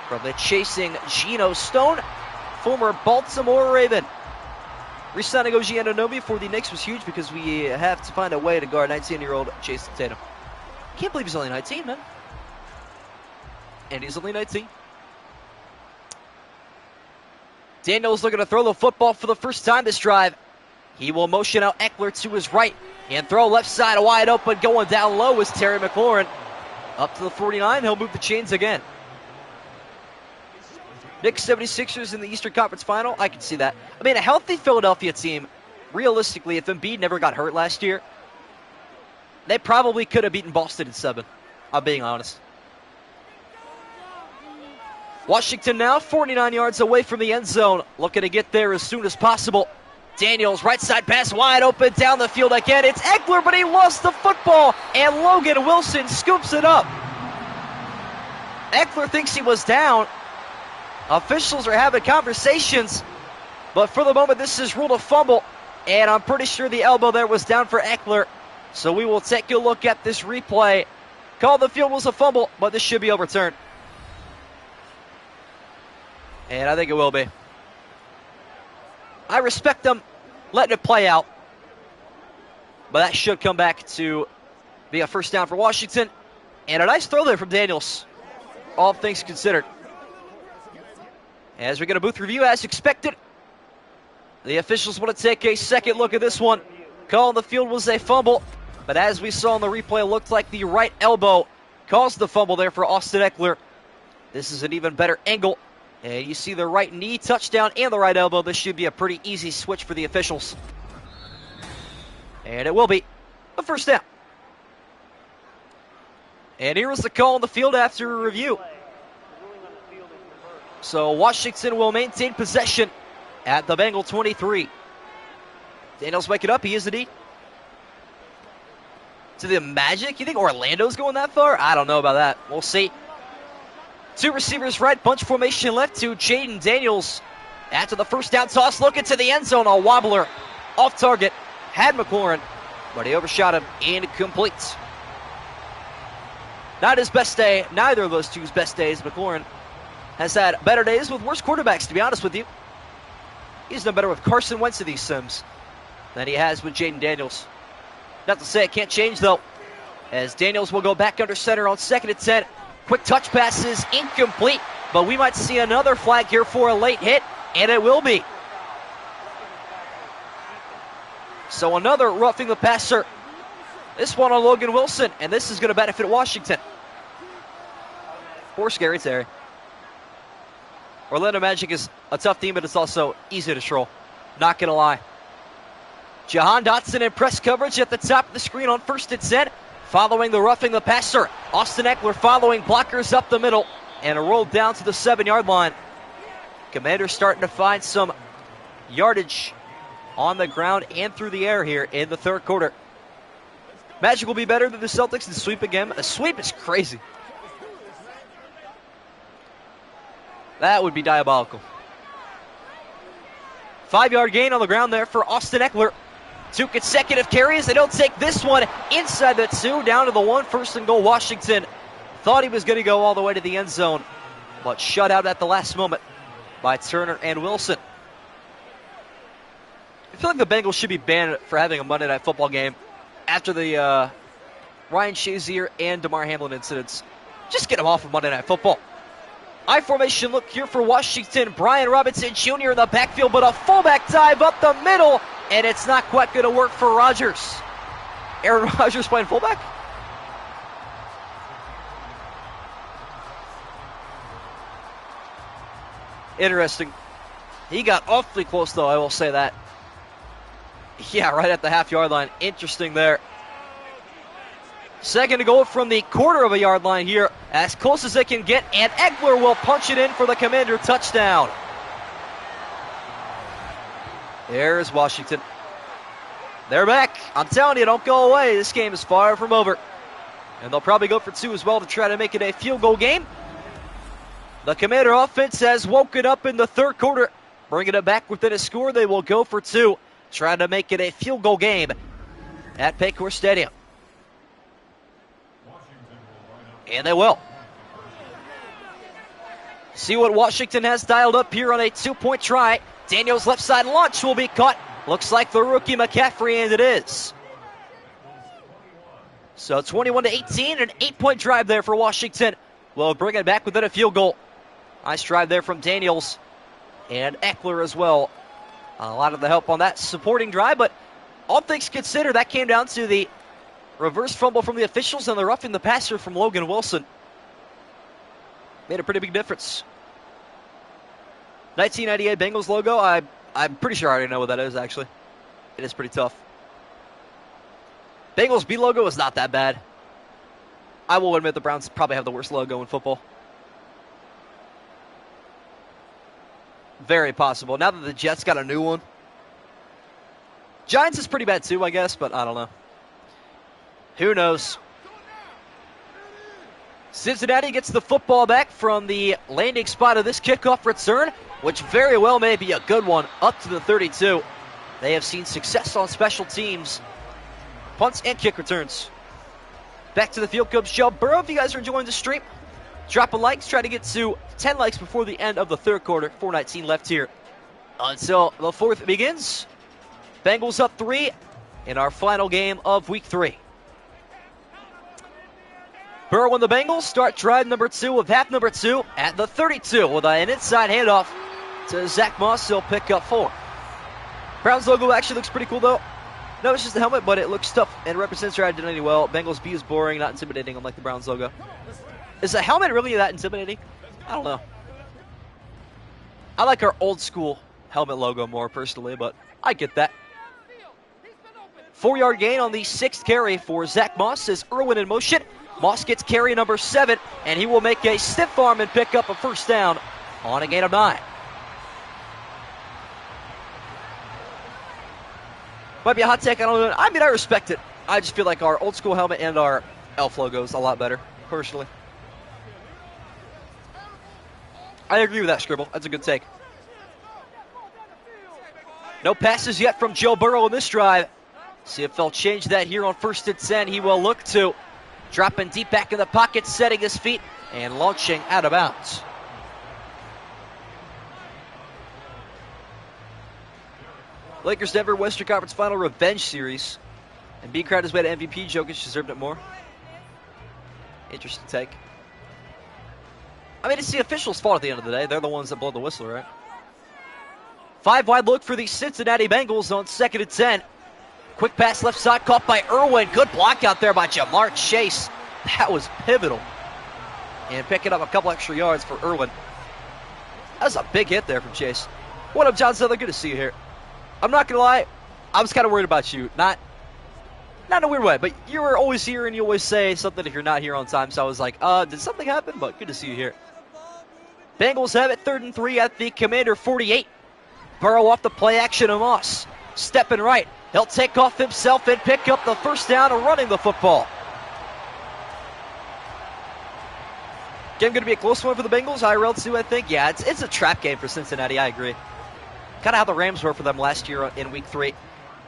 from the chasing Geno Stone, former Baltimore Raven. Re-signing OG Anunoby for the Knicks was huge because we have to find a way to guard 19-year-old Jason Tatum. Can't believe he's only 19, man. And he's only 19. Daniels looking to throw the football for the first time this drive. He will motion out Eckler to his right and throw left side wide open. Going down low is Terry McLaurin. Up to the 49. He'll move the chains again. Knicks 76ers in the Eastern Conference Final. I can see that. I mean, a healthy Philadelphia team, realistically, if Embiid never got hurt last year, they probably could have beaten Boston in 7. I'm being honest. Washington now 49 yards away from the end zone. Looking to get there as soon as possible. Daniels, right side pass wide open down the field again. It's Eckler, but he lost the football, and Logan Wilson scoops it up. Eckler thinks he was down. Officials are having conversations, but for the moment, this is ruled a fumble, and I'm pretty sure the elbow there was down for Eckler. So we will take a look at this replay. Call the field was a fumble, but this should be overturned. And I think it will be. I respect them letting it play out, but that should come back to be a first down for Washington. And a nice throw there from Daniels, all things considered. As we get a booth review, as expected, the officials want to take a second look at this one. Call on the field was a fumble, but as we saw in the replay, it looked like the right elbow caused the fumble there for Austin Eckler. This is an even better angle. And you see the right knee touchdown and the right elbow. This should be a pretty easy switch for the officials. And it will be a first down. And here is the call on the field after a review. So Washington will maintain possession at the Bengal 23. Daniels wake it up. He is indeed. To the Magic? You think Orlando's going that far? I don't know about that. We'll see. 2 receivers right, bunch formation left to Jaden Daniels. After the first down toss, looking to the end zone. A wobbler off target. Had McLaurin, but he overshot him. Incomplete. Not his best day. Neither of those two's best days. McLaurin has had better days with worse quarterbacks, to be honest with you. He's done better with Carson Wentz of these Sims than he has with Jaden Daniels. Not to say it can't change, though, as Daniels will go back under center on 2nd and 10. Quick touch pass is incomplete, but we might see another flag here for a late hit, and it will be. So another roughing the passer. This one on Logan Wilson, and this is going to benefit Washington. Poor Scary Terry. Orlando Magic is a tough team, but it's also easy to troll. Not going to lie. Jahan Dotson in press coverage at the top of the screen on 1st and 10. Following the roughing the passer. Austin Eckler following blockers up the middle. And a roll down to the 7-yard line. Commanders starting to find some yardage on the ground and through the air here in the 3rd quarter. Magic will be better than the Celtics and sweep again. A sweep is crazy. That would be diabolical. 5-yard gain on the ground there for Austin Eckler. 2 consecutive carries. They don't take this one inside the 2, down to the 1. 1st and goal, Washington. Thought he was going to go all the way to the end zone, but shut out at the last moment by Turner and Wilson. I feel like the Bengals should be banned for having a Monday Night Football game after the Ryan Shazier and DeMar Hamlin incidents. Just get them off of Monday Night Football. I formation look here for Washington. Brian Robinson Jr. in the backfield, but a fullback dive up the middle, and it's not quite going to work for Rodgers. Aaron Rodgers playing fullback? Interesting. He got awfully close, though, I will say that. Yeah, right at the half-yard line. Interesting there. 2nd to go from the 1/4 of a yard line here, as close as they can get, and Eckler will punch it in for the Commander touchdown. There's Washington. They're back. I'm telling you, don't go away. This game is far from over. And they'll probably go for 2 as well to try to make it a field goal game. The Commander offense has woken up in the 3rd quarter. Bringing it back within a score, they will go for 2. Trying to make it a field goal game at Paycor Stadium. And they will. See what Washington has dialed up here on a 2-point try. Daniels' left side launch will be caught. Looks like the rookie McCaffrey, and it is. So 21-18, an 8-point drive there for Washington. We'll bring it back within a field goal. Nice drive there from Daniels and Eckler as well. A lot of the help on that supporting drive, but all things considered, that came down to the reverse fumble from the officials and the roughing the passer from Logan Wilson. Made a pretty big difference. 1998 Bengals logo, I'm pretty sure I already know what that is, actually. It is pretty tough. Bengals B logo is not that bad. I will admit the Browns probably have the worst logo in football. Very possible. Now that the Jets got a new one. Giants is pretty bad too, I guess, but I don't know. Who knows? Cincinnati gets the football back from the landing spot of this kickoff return, which very well may be a good one, up to the 32. They have seen success on special teams, punts and kick returns. Back to the field comes Joe Burrow. If you guys are enjoying the stream, drop a like. Try to get to 10 likes before the end of the 3rd quarter. 4:19 left here until the 4th begins. Bengals up 3 in our final game of week 3. Burrow and the Bengals start drive number 2 of half number 2 at the 32 with an inside handoff to Zach Moss. He'll pick up 4. Browns logo actually looks pretty cool, though. No, it's just the helmet, but it looks tough and represents their identity well. Bengals B is boring, not intimidating, unlike the Browns logo. Is the helmet really that intimidating? I don't know. I like our old school helmet logo more personally, but I get that. 4-yard gain on the 6th carry for Zach Moss as Irwin in motion. Moss gets carry number 7, and he will make a stiff arm and pick up a 1st down on a gain of 9. Might be a hot take, I don't know. I mean, I respect it. I just feel like our old school helmet and our elf logo is a lot better, personally. I agree with that, Scribble. That's a good take. No passes yet from Joe Burrow in this drive. See if they'll change that here on 1st and 10. He will look to. Dropping deep back in the pocket, setting his feet, and launching out of bounds. Lakers Denver Western Conference Final Revenge Series. And being crowned his way to MVP, Jokic deserved it more. Interesting take. I mean, it's the officials' fault at the end of the day. They're the ones that blow the whistle, right? 5 wide look for the Cincinnati Bengals on 2nd and 10. Quick pass left side caught by Irwin. Good block out there by Jamar Chase. That was pivotal. And picking up a couple extra yards for Irwin. That was a big hit there from Chase. What up, John Southern? Good to see you here. I'm not going to lie. I was kind of worried about you. Not in a weird way, but you were always here and you always say something if you're not here on time. So I was like, did something happen? But good to see you here. Bengals have it 3rd and 3 at the Commander 48. Burrow off the play action of Moss. Stepping right. He'll take off himself and pick up the first down running the football. Game going to be a close one for the Bengals. IRL too, I think. Yeah, it's a trap game for Cincinnati. I agree. Kind of how the Rams were for them last year in Week 3.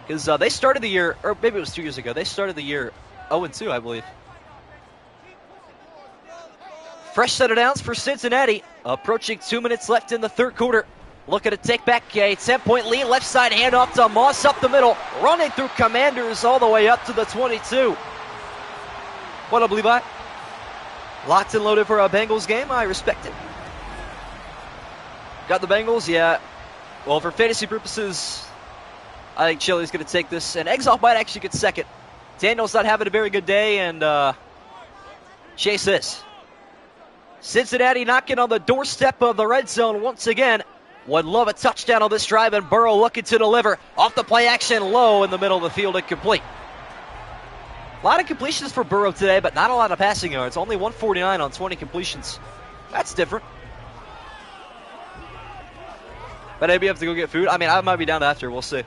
Because they started the year, or maybe it was 2 years ago, they started the year 0-2, I believe. Fresh set of downs for Cincinnati. Approaching 2 minutes left in the 3rd quarter. Looking to take back a 10-point lead. Left side handoff to Moss up the middle. Running through Commanders all the way up to the 22. What up, Levi? Locked and loaded for a Bengals game. I respect it. Got the Bengals, yeah. Well, for fantasy purposes, I think Chili's going to take this. And Exoff might actually get second. Daniel's not having a very good day, and Chase is. Cincinnati knocking on the doorstep of the red zone once again. Would love a touchdown on this drive, and Burrow looking to deliver. Off the play action, low in the middle of the field, incomplete. A lot of completions for Burrow today, but not a lot of passing yards. Only 149 on 20 completions. That's different. But maybe you have to go get food. I mean, I might be down after. We'll see.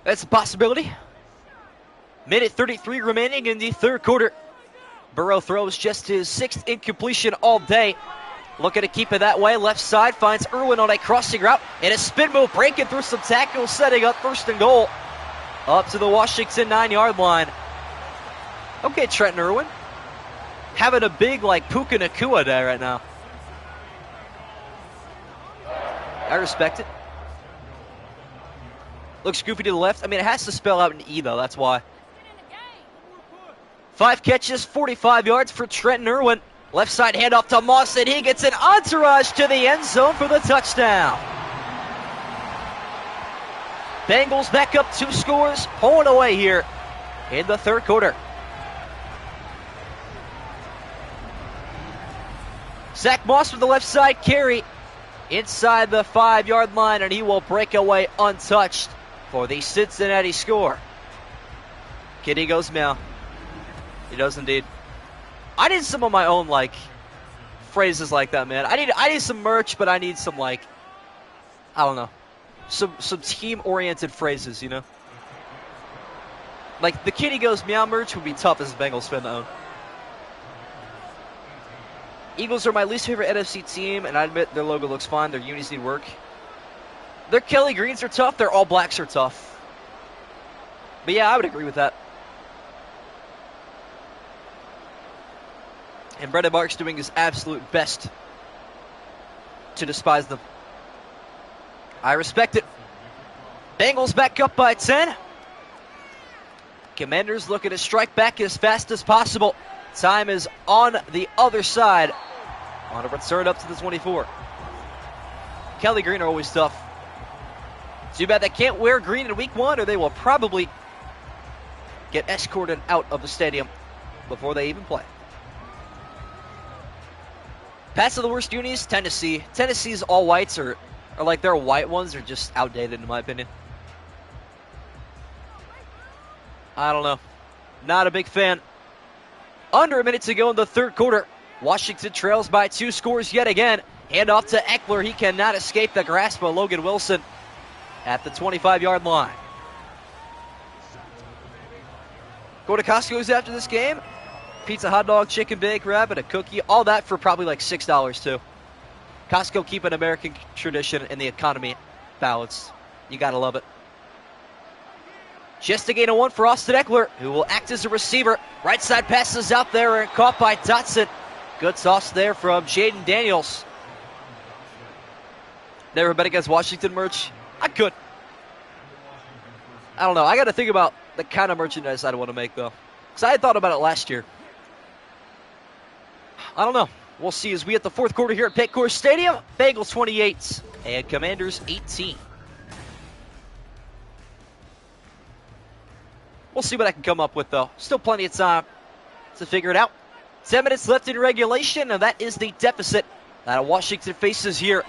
That's a possibility. Minute 33 remaining in the 3rd quarter. Burrow throws just his 6th incompletion all day. Looking to keep it that way. Left side finds Irwin on a crossing route. And a spin move breaking through some tackles, setting up 1st and goal. Up to the Washington 9-yard line. Okay, Trenton Irwin. Having a big, Puka Nacua day right now. I respect it. Looks goofy to the left. I mean, it has to spell out an E, though. That's why. 5 catches, 45 yards for Trenton Irwin. Left side handoff to Moss, and he gets an entourage to the end zone for the touchdown. Bengals back up 2 scores, pulling away here in the 3rd quarter. Zach Moss with the left side carry inside the 5-yard line, and he will break away untouched for the Cincinnati score. Kitty goes meow. He does indeed. I need some of my own, phrases like that, man. I need some merch, but I need some, I don't know, some team-oriented phrases, you know? Like, the Kitty Goes Meow merch would be tough as a Bengals fan to own. Eagles are my least favorite NFC team, and I admit their logo looks fine. Their unis need work. Their Kelly Greens are tough. Their All Blacks are tough. But yeah, I would agree with that. And Brendan Mark's doing his absolute best to despise them. I respect it. Bengals back up by 10. Commanders looking to strike back as fast as possible. Time is on the other side. On a return up to the 24. Kelly Green are always tough. Too bad they can't wear green in week 1, or they will probably get escorted out of the stadium before they even play. Pass of the worst unis, Tennessee. Tennessee's all whites are like their white ones are just outdated in my opinion. I don't know. Not a big fan. Under a minute to go in the 3rd quarter. Washington trails by 2 scores yet again. Hand off to Eckler. He cannot escape the grasp of Logan Wilson at the 25-yard line. Go to Costco's after this game. Pizza, hot dog, chicken, bake, rabbit, a cookie. All that for probably $6 too. Costco keeping American tradition and the economy balanced. You gotta love it. Just a gain of 1 for Austin Eckler, who will act as a receiver. Right side passes out there and caught by Dotson. Good toss there from Jaden Daniels. Never bet against Washington merch? I could. I don't know. I got to think about the kind of merchandise I'd want to make, though. Because I had thought about it last year. I don't know. We'll see as we hit the fourth quarter here at Paycor Stadium. Bengals 28 and Commanders 18. We'll see what I can come up with, though. Still plenty of time to figure it out. 10 minutes left in regulation, and that is the deficit that Washington faces here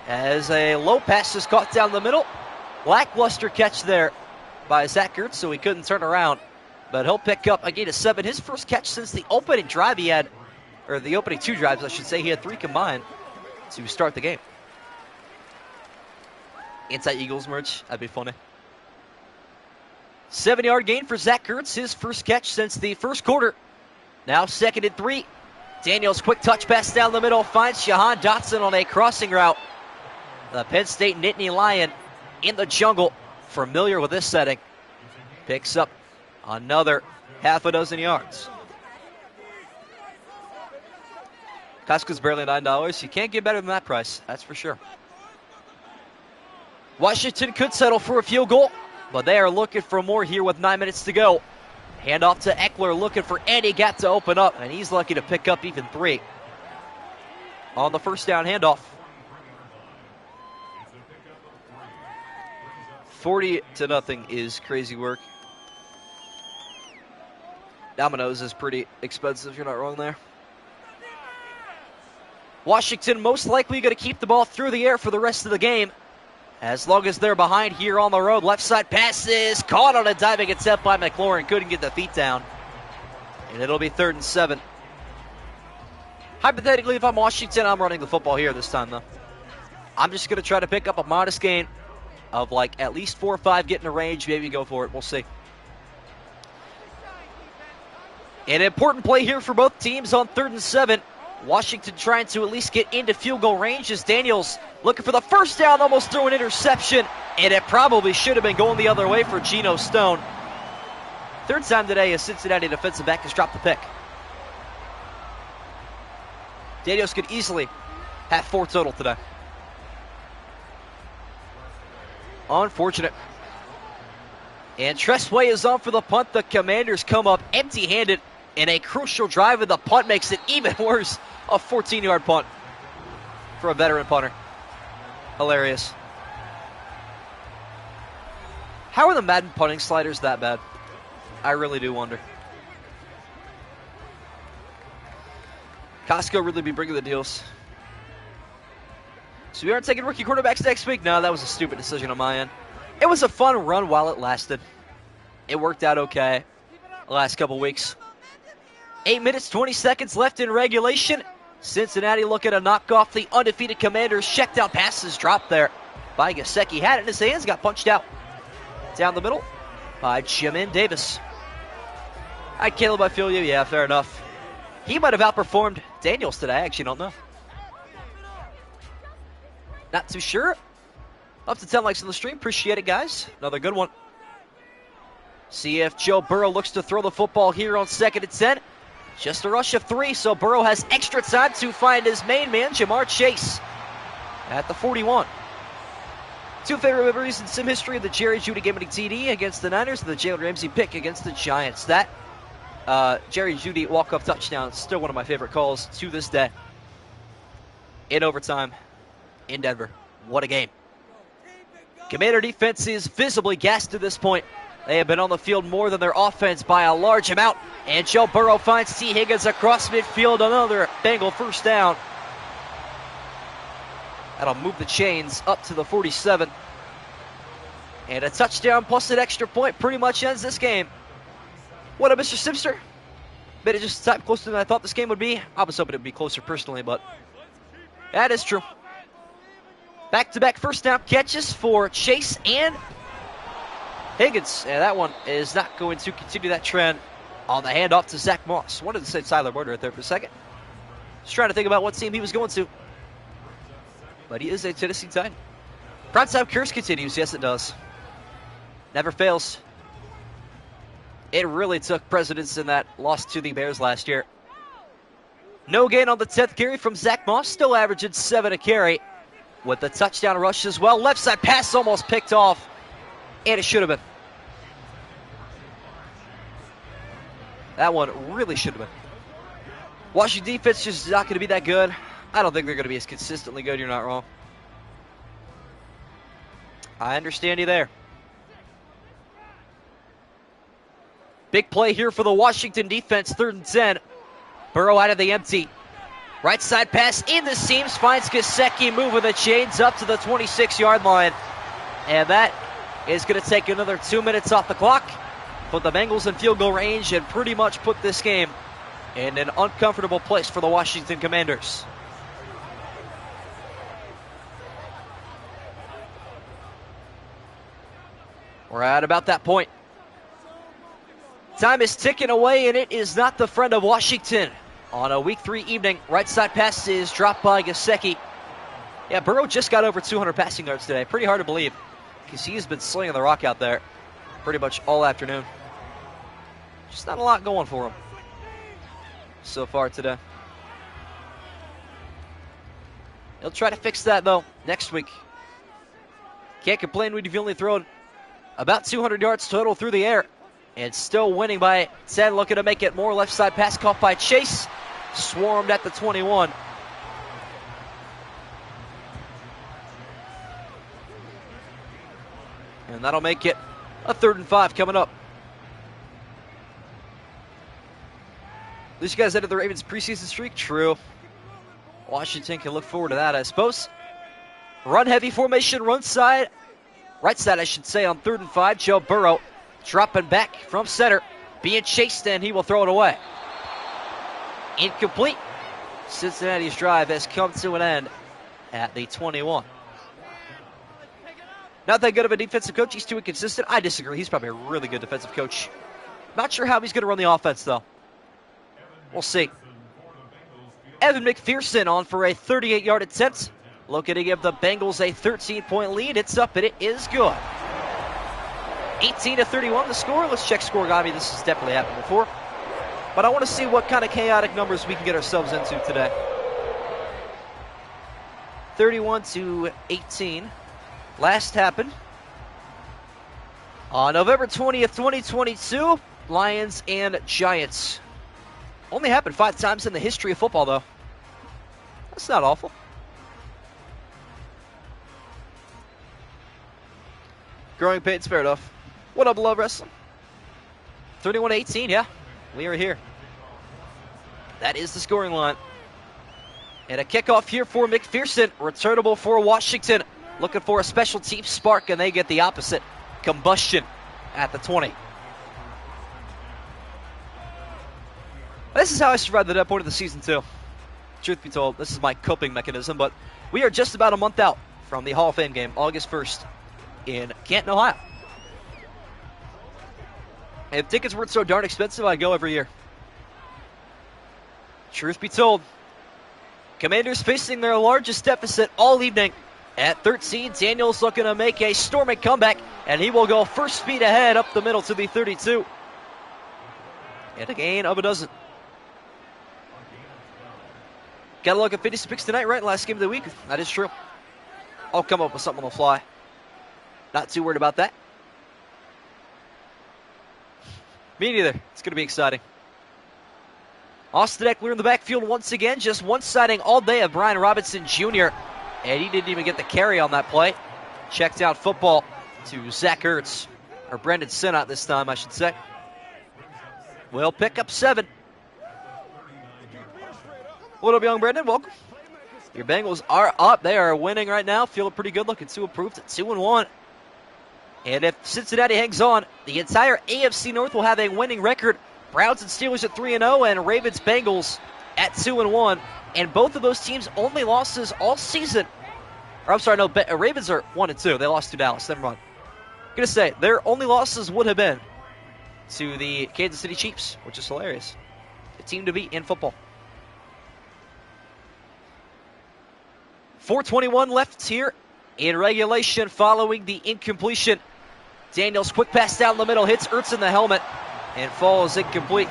as a low pass is caught down the middle. Lackluster catch there by Zach Ertz, so he couldn't turn around. But he'll pick up a gain of 7. His first catch since the opening drive he had, or the opening 2 drives, I should say. He had 3 combined to start the game. Anti-Eagles merch, that'd be funny. 7-yard gain for Zach Ertz, his first catch since the first quarter. Now 2nd and 3. Daniels quick touch pass down the middle, finds Jahan Dotson on a crossing route. The Penn State Nittany Lion in the jungle, familiar with this setting, picks up another half a dozen yards. Costco's barely $9. You can't get better than that price, that's for sure. Washington could settle for a field goal, but they are looking for more here with 9 minutes to go. Hand off to Eckler, looking for any gap to open up, and he's lucky to pick up even 3 on the first down handoff. 40-0 is crazy work. Domino's is pretty expensive, you're not wrong there. Washington most likely going to keep the ball through the air for the rest of the game, as long as they're behind here on the road. Left side passes, caught on a diving attempt by McLaurin. Couldn't get the feet down. And it'll be 3rd and 7. Hypothetically, if I'm Washington, I'm running the football here this time, though. I'm just going to try to pick up a modest gain of like at least 4 or 5, get in a range, maybe go for it. We'll see. An important play here for both teams on 3rd and 7. Washington trying to at least get into field goal range as Daniels looking for the first down, almost threw an interception, and it probably should have been going the other way for Geno Stone. 3rd time today a Cincinnati defensive back has dropped the pick. Daniels could easily have 4 total today. Unfortunate. And Tressway is on for the punt. The Commanders come up empty-handed in a crucial drive, and the punt makes it even worse. A 14-yard punt for a veteran punter. Hilarious. How are the Madden punting sliders that bad? I really do wonder. Costco really be bringing the deals. So we aren't taking rookie quarterbacks next week? No, that was a stupid decision on my end. It was a fun run while it lasted. It worked out okay the last couple weeks. 8 minutes, 20 seconds left in regulation. Cincinnati looking to knock off the undefeated Commanders. Check down passes dropped there by Gesicki. Had it in his hands, got punched out. Down the middle by Jamin Davis. All right, Caleb, I feel you. Yeah, fair enough. He might have outperformed Daniels today. I actually don't know. Not too sure. Up to 10 likes on the stream. Appreciate it, guys. Another good one. See if Joe Burrow looks to throw the football here on 2nd and 10. Just a rush of 3, so Burrow has extra time to find his main man, Jamar Chase, at the 41. 2 favorite memories in sim history: the Jerry Jeudy game-winning TD against the Niners and the Jalen Ramsey pick against the Giants. That Jerry Jeudy walk-off touchdown is still one of my favorite calls to this day. In overtime in Denver. What a game. Commander defense is visibly gassed to this point. They have been on the field more than their offense by a large amount. And Joe Burrow finds T. Higgins across midfield. Another Bengal first down. That'll move the chains up to the 47. And a touchdown plus an extra point pretty much ends this game. What up, Mr. Simpster? Made it just a time closer than I thought this game would be. I was hoping it would be closer personally, but that is true. Back-to-back first down catches for Chase and Higgins. And that one is not going to continue that trend on the handoff to Zach Moss. Wanted to say Tyler Boyd right there for a second. Just trying to think about what team he was going to. But he is a Tennessee Titan. Primetime curse continues. Yes, it does. Never fails. It really took precedence in that loss to the Bears last year. No gain on the 10th carry from Zach Moss. Still averaging 7 a carry. with the touchdown rush as well. Left side pass almost picked off, and it should have been. That one really should have been. Washington defense just not going to be that good. I don't think they're going to be as consistently good. You're not wrong. I understand you there. Big play here for the Washington defense, 3rd and 10. Burrow out of the empty. Right side pass in the seams, finds Gesicki moving the chains up to the 26-yard line. And that is going to take another 2 minutes off the clock. Put the Bengals in field goal range and pretty much put this game in an uncomfortable place for the Washington Commanders. We're at about that point. Time is ticking away, and it is not the friend of Washington. On a Week 3 evening, right side pass is dropped by Gesicki. Yeah, Burrow just got over 200 passing yards today. Pretty hard to believe, because he's been slinging the rock out there pretty much all afternoon. Just not a lot going for him so far today. He'll try to fix that, though, next week. Can't complain when you've only thrown about 200 yards total through the air. And still winning by 10, looking to make it more. Left side pass caught by Chase. Swarmed at the 21. And that'll make it a 3rd and 5 coming up. These guys ended the Ravens' preseason streak. True. Washington can look forward to that, I suppose. Run heavy formation, run side. Right side, I should say, on 3rd and 5. Joe Burrow dropping back from center, being chased, and he will throw it away. Incomplete. Cincinnati's drive has come to an end at the 21. Not that good of a defensive coach. He's too inconsistent. I disagree. He's probably a really good defensive coach. Not sure how he's going to run the offense, though. We'll see. Evan McPherson on for a 38-yard attempt. Looking to give the Bengals a 13-point lead. It's up, and it is good. 18-31 the score. Let's check Scoregami. This has definitely happened before. But I want to see what kind of chaotic numbers we can get ourselves into today. 31-18. Last happened on November 20th, 2022. Lions and Giants. Only happened 5 times in the history of football, though. That's not awful. Growing pains, fair enough. What up, Love Wrestling? 31-18, yeah. We are here. That is the scoring line. And a kickoff here for McPherson. Returnable for Washington. Looking for a special team spark, and they get the opposite. Combustion at the 20. This is how I survived the dead point of the season, too. Truth be told, this is my coping mechanism, but we are just about a month out from the Hall of Fame game, August 1st, in Canton, Ohio. If tickets weren't so darn expensive, I'd go every year. Truth be told, Commanders facing their largest deficit all evening at 13. Daniels looking to make a storming comeback, and he will go first speed ahead up the middle to the 32. And a gain of a dozen. Got to look at 50 picks tonight, right? Last game of the week. That is true. I'll come up with something on the fly. Not too worried about that. Me neither. It's going to be exciting. Austin Eckler in the backfield once again. Just one sighting all day of Brian Robinson Jr. And he didn't even get the carry on that play. Checked out football to Zach Ertz. Or Brendan Sinnott this time, I should say. Will pick up 7. What up, young Brendan? Welcome. Your Bengals are up. They are winning right now. Feeling pretty good. Looking to improve to 2-1. And if Cincinnati hangs on, the entire AFC North will have a winning record. Browns and Steelers at 3-0, and Ravens Bengals at 2-1. And both of those teams' only losses all season. Or I'm sorry, no, Ravens are 1-2. They lost to Dallas. Never mind. I'm going to say, their only losses would have been to the Kansas City Chiefs, which is hilarious. The team to beat in football. 4:21 left here in regulation following the incompletion. Daniels quick pass down the middle, hits Ertz in the helmet, and falls incomplete.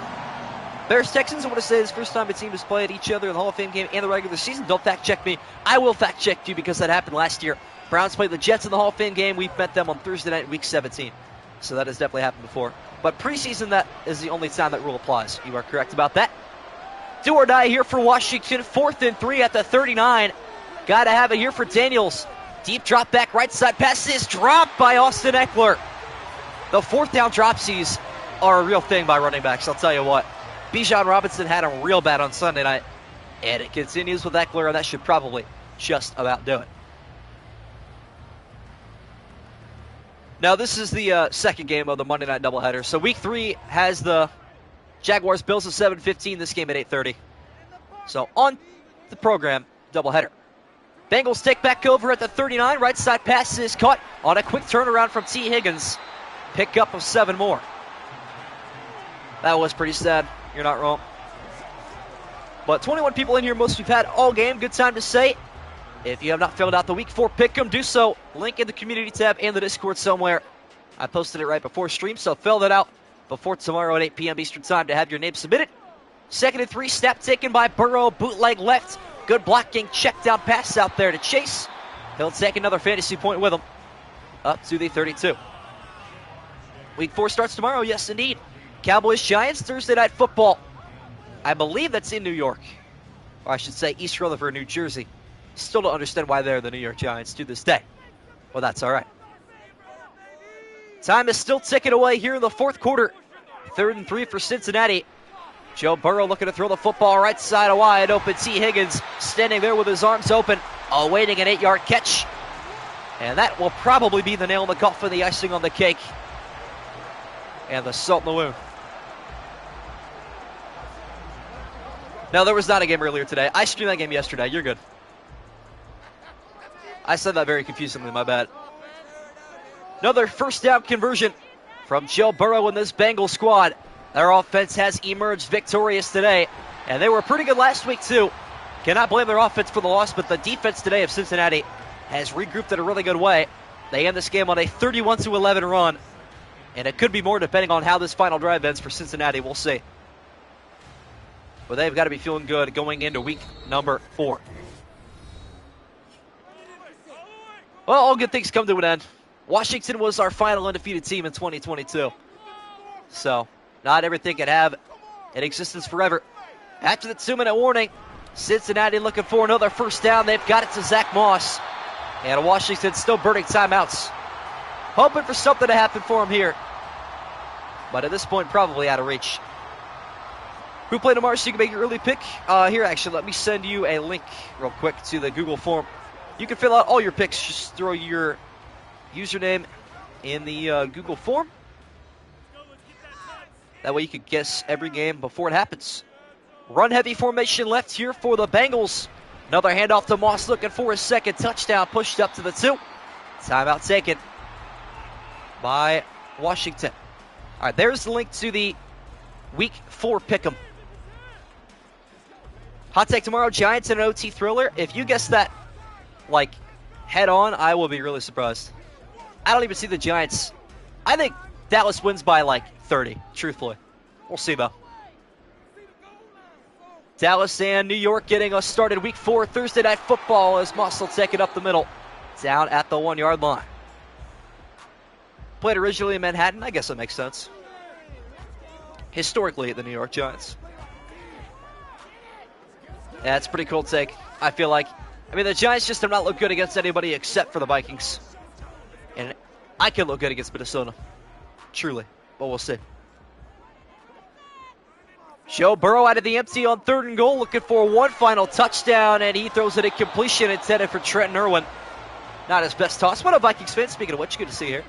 Bears-Texans, I want to say this first time a team has played each other in the Hall of Fame game and the regular season. Don't fact-check me. I will fact-check you because that happened last year. Browns played the Jets in the Hall of Fame game. We've met them on Thursday night, Week 17. So that has definitely happened before. But preseason, that is the only time that rule applies. You are correct about that. Do or die here for Washington. 4th and 3 at the 39. Got to have it here for Daniels. Deep drop back, right side pass is dropped by Austin Eckler. The 4th down dropsies are a real thing by running backs, I'll tell you what. Bijan Robinson had him real bad on Sunday night, and it continues with Eckler, and that should probably just about do it. Now, this is the second game of the Monday night doubleheader. So Week 3 has the Jaguars-Bills at 7:15, this game at 8:30. So on the program, doubleheader. Bengals take back over at the 39. Right side pass is caught on a quick turnaround from T. Higgins. Pickup of 7 more. That was pretty sad. You're not wrong. But 21 people in here, most we've had all game. Good time to say, if you have not filled out the Week 4 Pick'em, do so. Link in the community tab and the Discord somewhere. I posted it right before stream, so fill that out before tomorrow at 8 p.m. Eastern time to have your name submitted. 2nd and 3, snap taken by Burrow, bootleg left. Good blocking, check down pass out there to Chase. He'll take another fantasy point with him. Up to the 32. Week 4 starts tomorrow, yes indeed. Cowboys-Giants, Thursday Night Football. I believe that's in New York. Or I should say East Rutherford, New Jersey. Still don't understand why they're the New York Giants to this day. Well, that's all right. Time is still ticking away here in the 4th quarter. 3rd and 3 for Cincinnati. Joe Burrow looking to throw the football right side, a wide open. T. Higgins standing there with his arms open, awaiting an 8-yard catch. And that will probably be the nail in the coffin, the icing on the cake, and the salt in the wound. No, there was not a game earlier today. I streamed that game yesterday. You're good. I said that very confusingly, my bad. Another first down conversion from Joe Burrow and this Bengals squad. Their offense has emerged victorious today, and they were pretty good last week too. Cannot blame their offense for the loss, but the defense today of Cincinnati has regrouped in a really good way. They end this game on a 31-11 run, and it could be more depending on how this final drive ends for Cincinnati. We'll see. But they've got to be feeling good going into week number 4. Well, all good things come to an end. Washington was our final undefeated team in 2022. So, not everything can have an existence forever. After the 2-minute warning, Cincinnati looking for another first down. They've got it to Zach Moss. And Washington still burning timeouts. Hoping for something to happen for him here. But at this point, probably out of reach. Who played tomorrow so you can make your early pick? Here, actually, let me send you a link real quick to the Google form. You can fill out all your picks. Just throw your username in the Google form. That way you can guess every game before it happens. Run-heavy formation left here for the Bengals. Another handoff to Moss looking for his second touchdown, pushed up to the 2. Timeout taken by Washington. All right, there's the link to the Week 4 Pick'em. Hot take tomorrow, Giants and an OT thriller. If you guess that, like, head on, I will be really surprised. I don't even see the Giants. I think Dallas wins by, like, 30, truthfully. We'll see, though. Dallas and New York getting us started Week 4 Thursday Night Football as Moss will take it up the middle, down at the 1-yard line. Played originally in Manhattan. I guess that makes sense. Historically, the New York Giants. Yeah, it's a pretty cool take, I feel like. I mean, the Giants just have not looked good against anybody except for the Vikings. And I can look good against Minnesota. Truly. But we'll see. Joe Burrow out of the empty on 3rd and goal, looking for one final touchdown, and he throws it in completion intended for Trenton Irwin. Not his best toss. What a Vikings fan. Speaking of which, good to see here.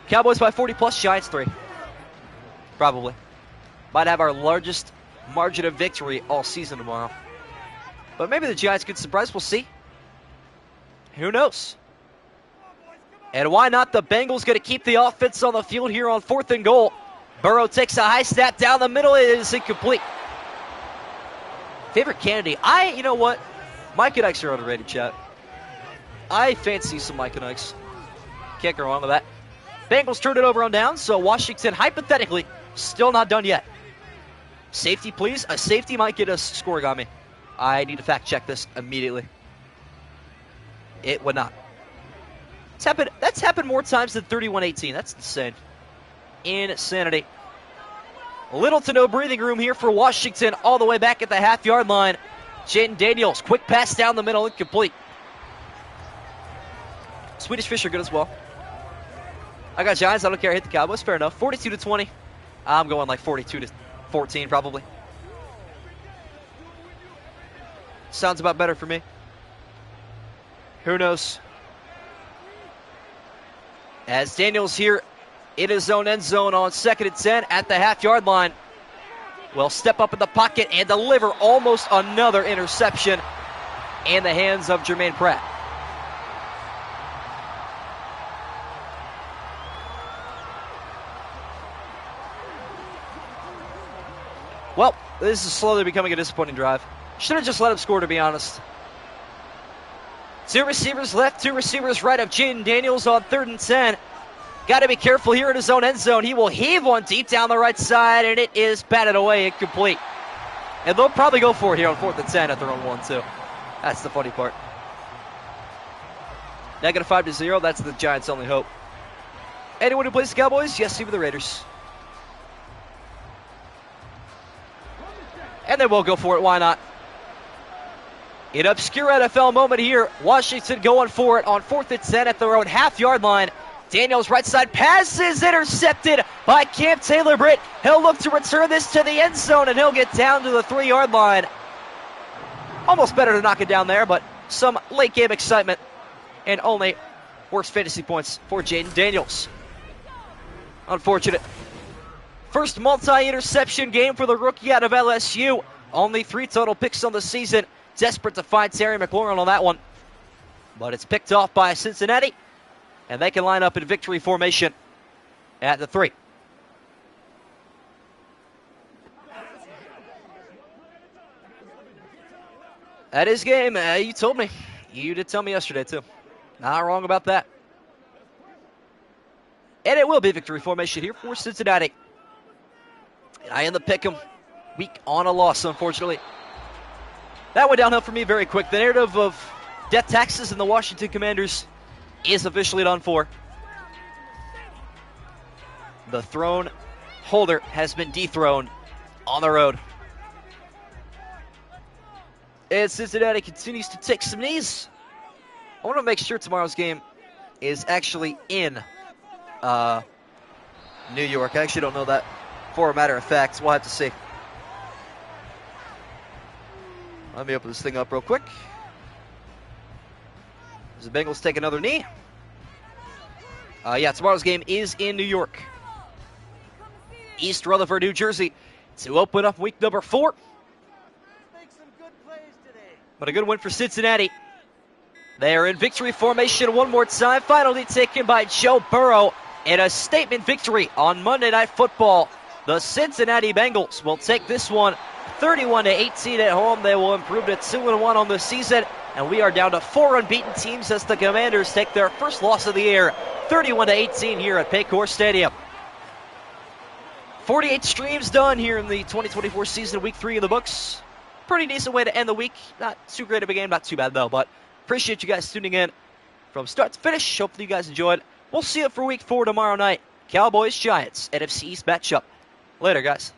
Cowboys by 40+, Giants 3. Probably. Might have our largest margin of victory all season tomorrow. But maybe the Giants could surprise. We'll see. Who knows? And why not? The Bengals going to keep the offense on the field here on 4th and goal. Burrow takes a high snap down the middle. It is incomplete. Favorite candidate? You know what? Mike and Ike's are underrated, chat. I fancy some Mike and Ike's. Can't go wrong with that. Bengals turned it over on down, so Washington, hypothetically, still not done yet. Safety, please. A safety might get us scoring on me. I need to fact check this immediately. It would not. That's happened more times than 31-18. That's insane. Insanity. Little to no breathing room here for Washington all the way back at the half-yard line. Jaden Daniels, quick pass down the middle, incomplete. Swedish Fish are good as well. I got Giants. I don't care. I hit the Cowboys. Fair enough. 42-20. I'm going like 42-14 probably. Sounds about better for me. Who knows? As Daniels here in his own end zone on 2nd and 10 at the half-yard line. Will step up in the pocket and deliver almost another interception in the hands of Jermaine Pratt. Well, this is slowly becoming a disappointing drive. Should have just let him score, to be honest. 2 receivers left, 2 receivers right of Jaden Daniels on 3rd and 10. Got to be careful here in his own end zone. He will heave one deep down the right side, and it is batted away, incomplete. And they'll probably go for it here on 4th and 10 at their own 1, too. That's the funny part. -5-0, that's the Giants' only hope. Anyone who plays the Cowboys? Yes, even the Raiders. And they will go for it, why not? An obscure NFL moment here. Washington going for it on 4th and 10 at their own half-yard line. Daniels right side pass is intercepted by Cam Taylor-Britt. He'll look to return this to the end zone, and he'll get down to the 3-yard line. Almost better to knock it down there, but some late game excitement and only worse fantasy points for Jaden Daniels. Unfortunate. First multi-interception game for the rookie out of LSU. Only 3 total picks on the season. Desperate to find Terry McLaurin on that one. But it's picked off by Cincinnati. And they can line up in victory formation at the 3. That is game. You told me. You did tell me yesterday, too. Not wrong about that. And it will be victory formation here for Cincinnati. And I end the pick'em. Week on a loss, unfortunately. That went downhill for me very quick. The narrative of death taxes and the Washington Commanders is officially done for. The throne holder has been dethroned on the road. And Cincinnati continues to take some knees. I want to make sure tomorrow's game is actually in New York. I actually don't know that for a matter of fact. We'll have to see. Let me open this thing up real quick. Does the Bengals take another knee? Yeah, tomorrow's game is in New York. East Rutherford, New Jersey, to open up week number 4. But a good win for Cincinnati. They are in victory formation one more time. Finally taken by Joe Burrow in a statement victory on Monday Night Football. The Cincinnati Bengals will take this one 31-18 at home. They will improve to 2-1 on the season. And we are down to 4 unbeaten teams as the Commanders take their first loss of the year, 31-18 here at Paycor Stadium. 48 streams done here in the 2024 season, week 3 in the books. Pretty decent way to end the week. Not too great of a game, not too bad though, but appreciate you guys tuning in from start to finish. Hopefully you guys enjoyed. We'll see you for week 4 tomorrow night. Cowboys, Giants, NFC East matchup. Later, guys.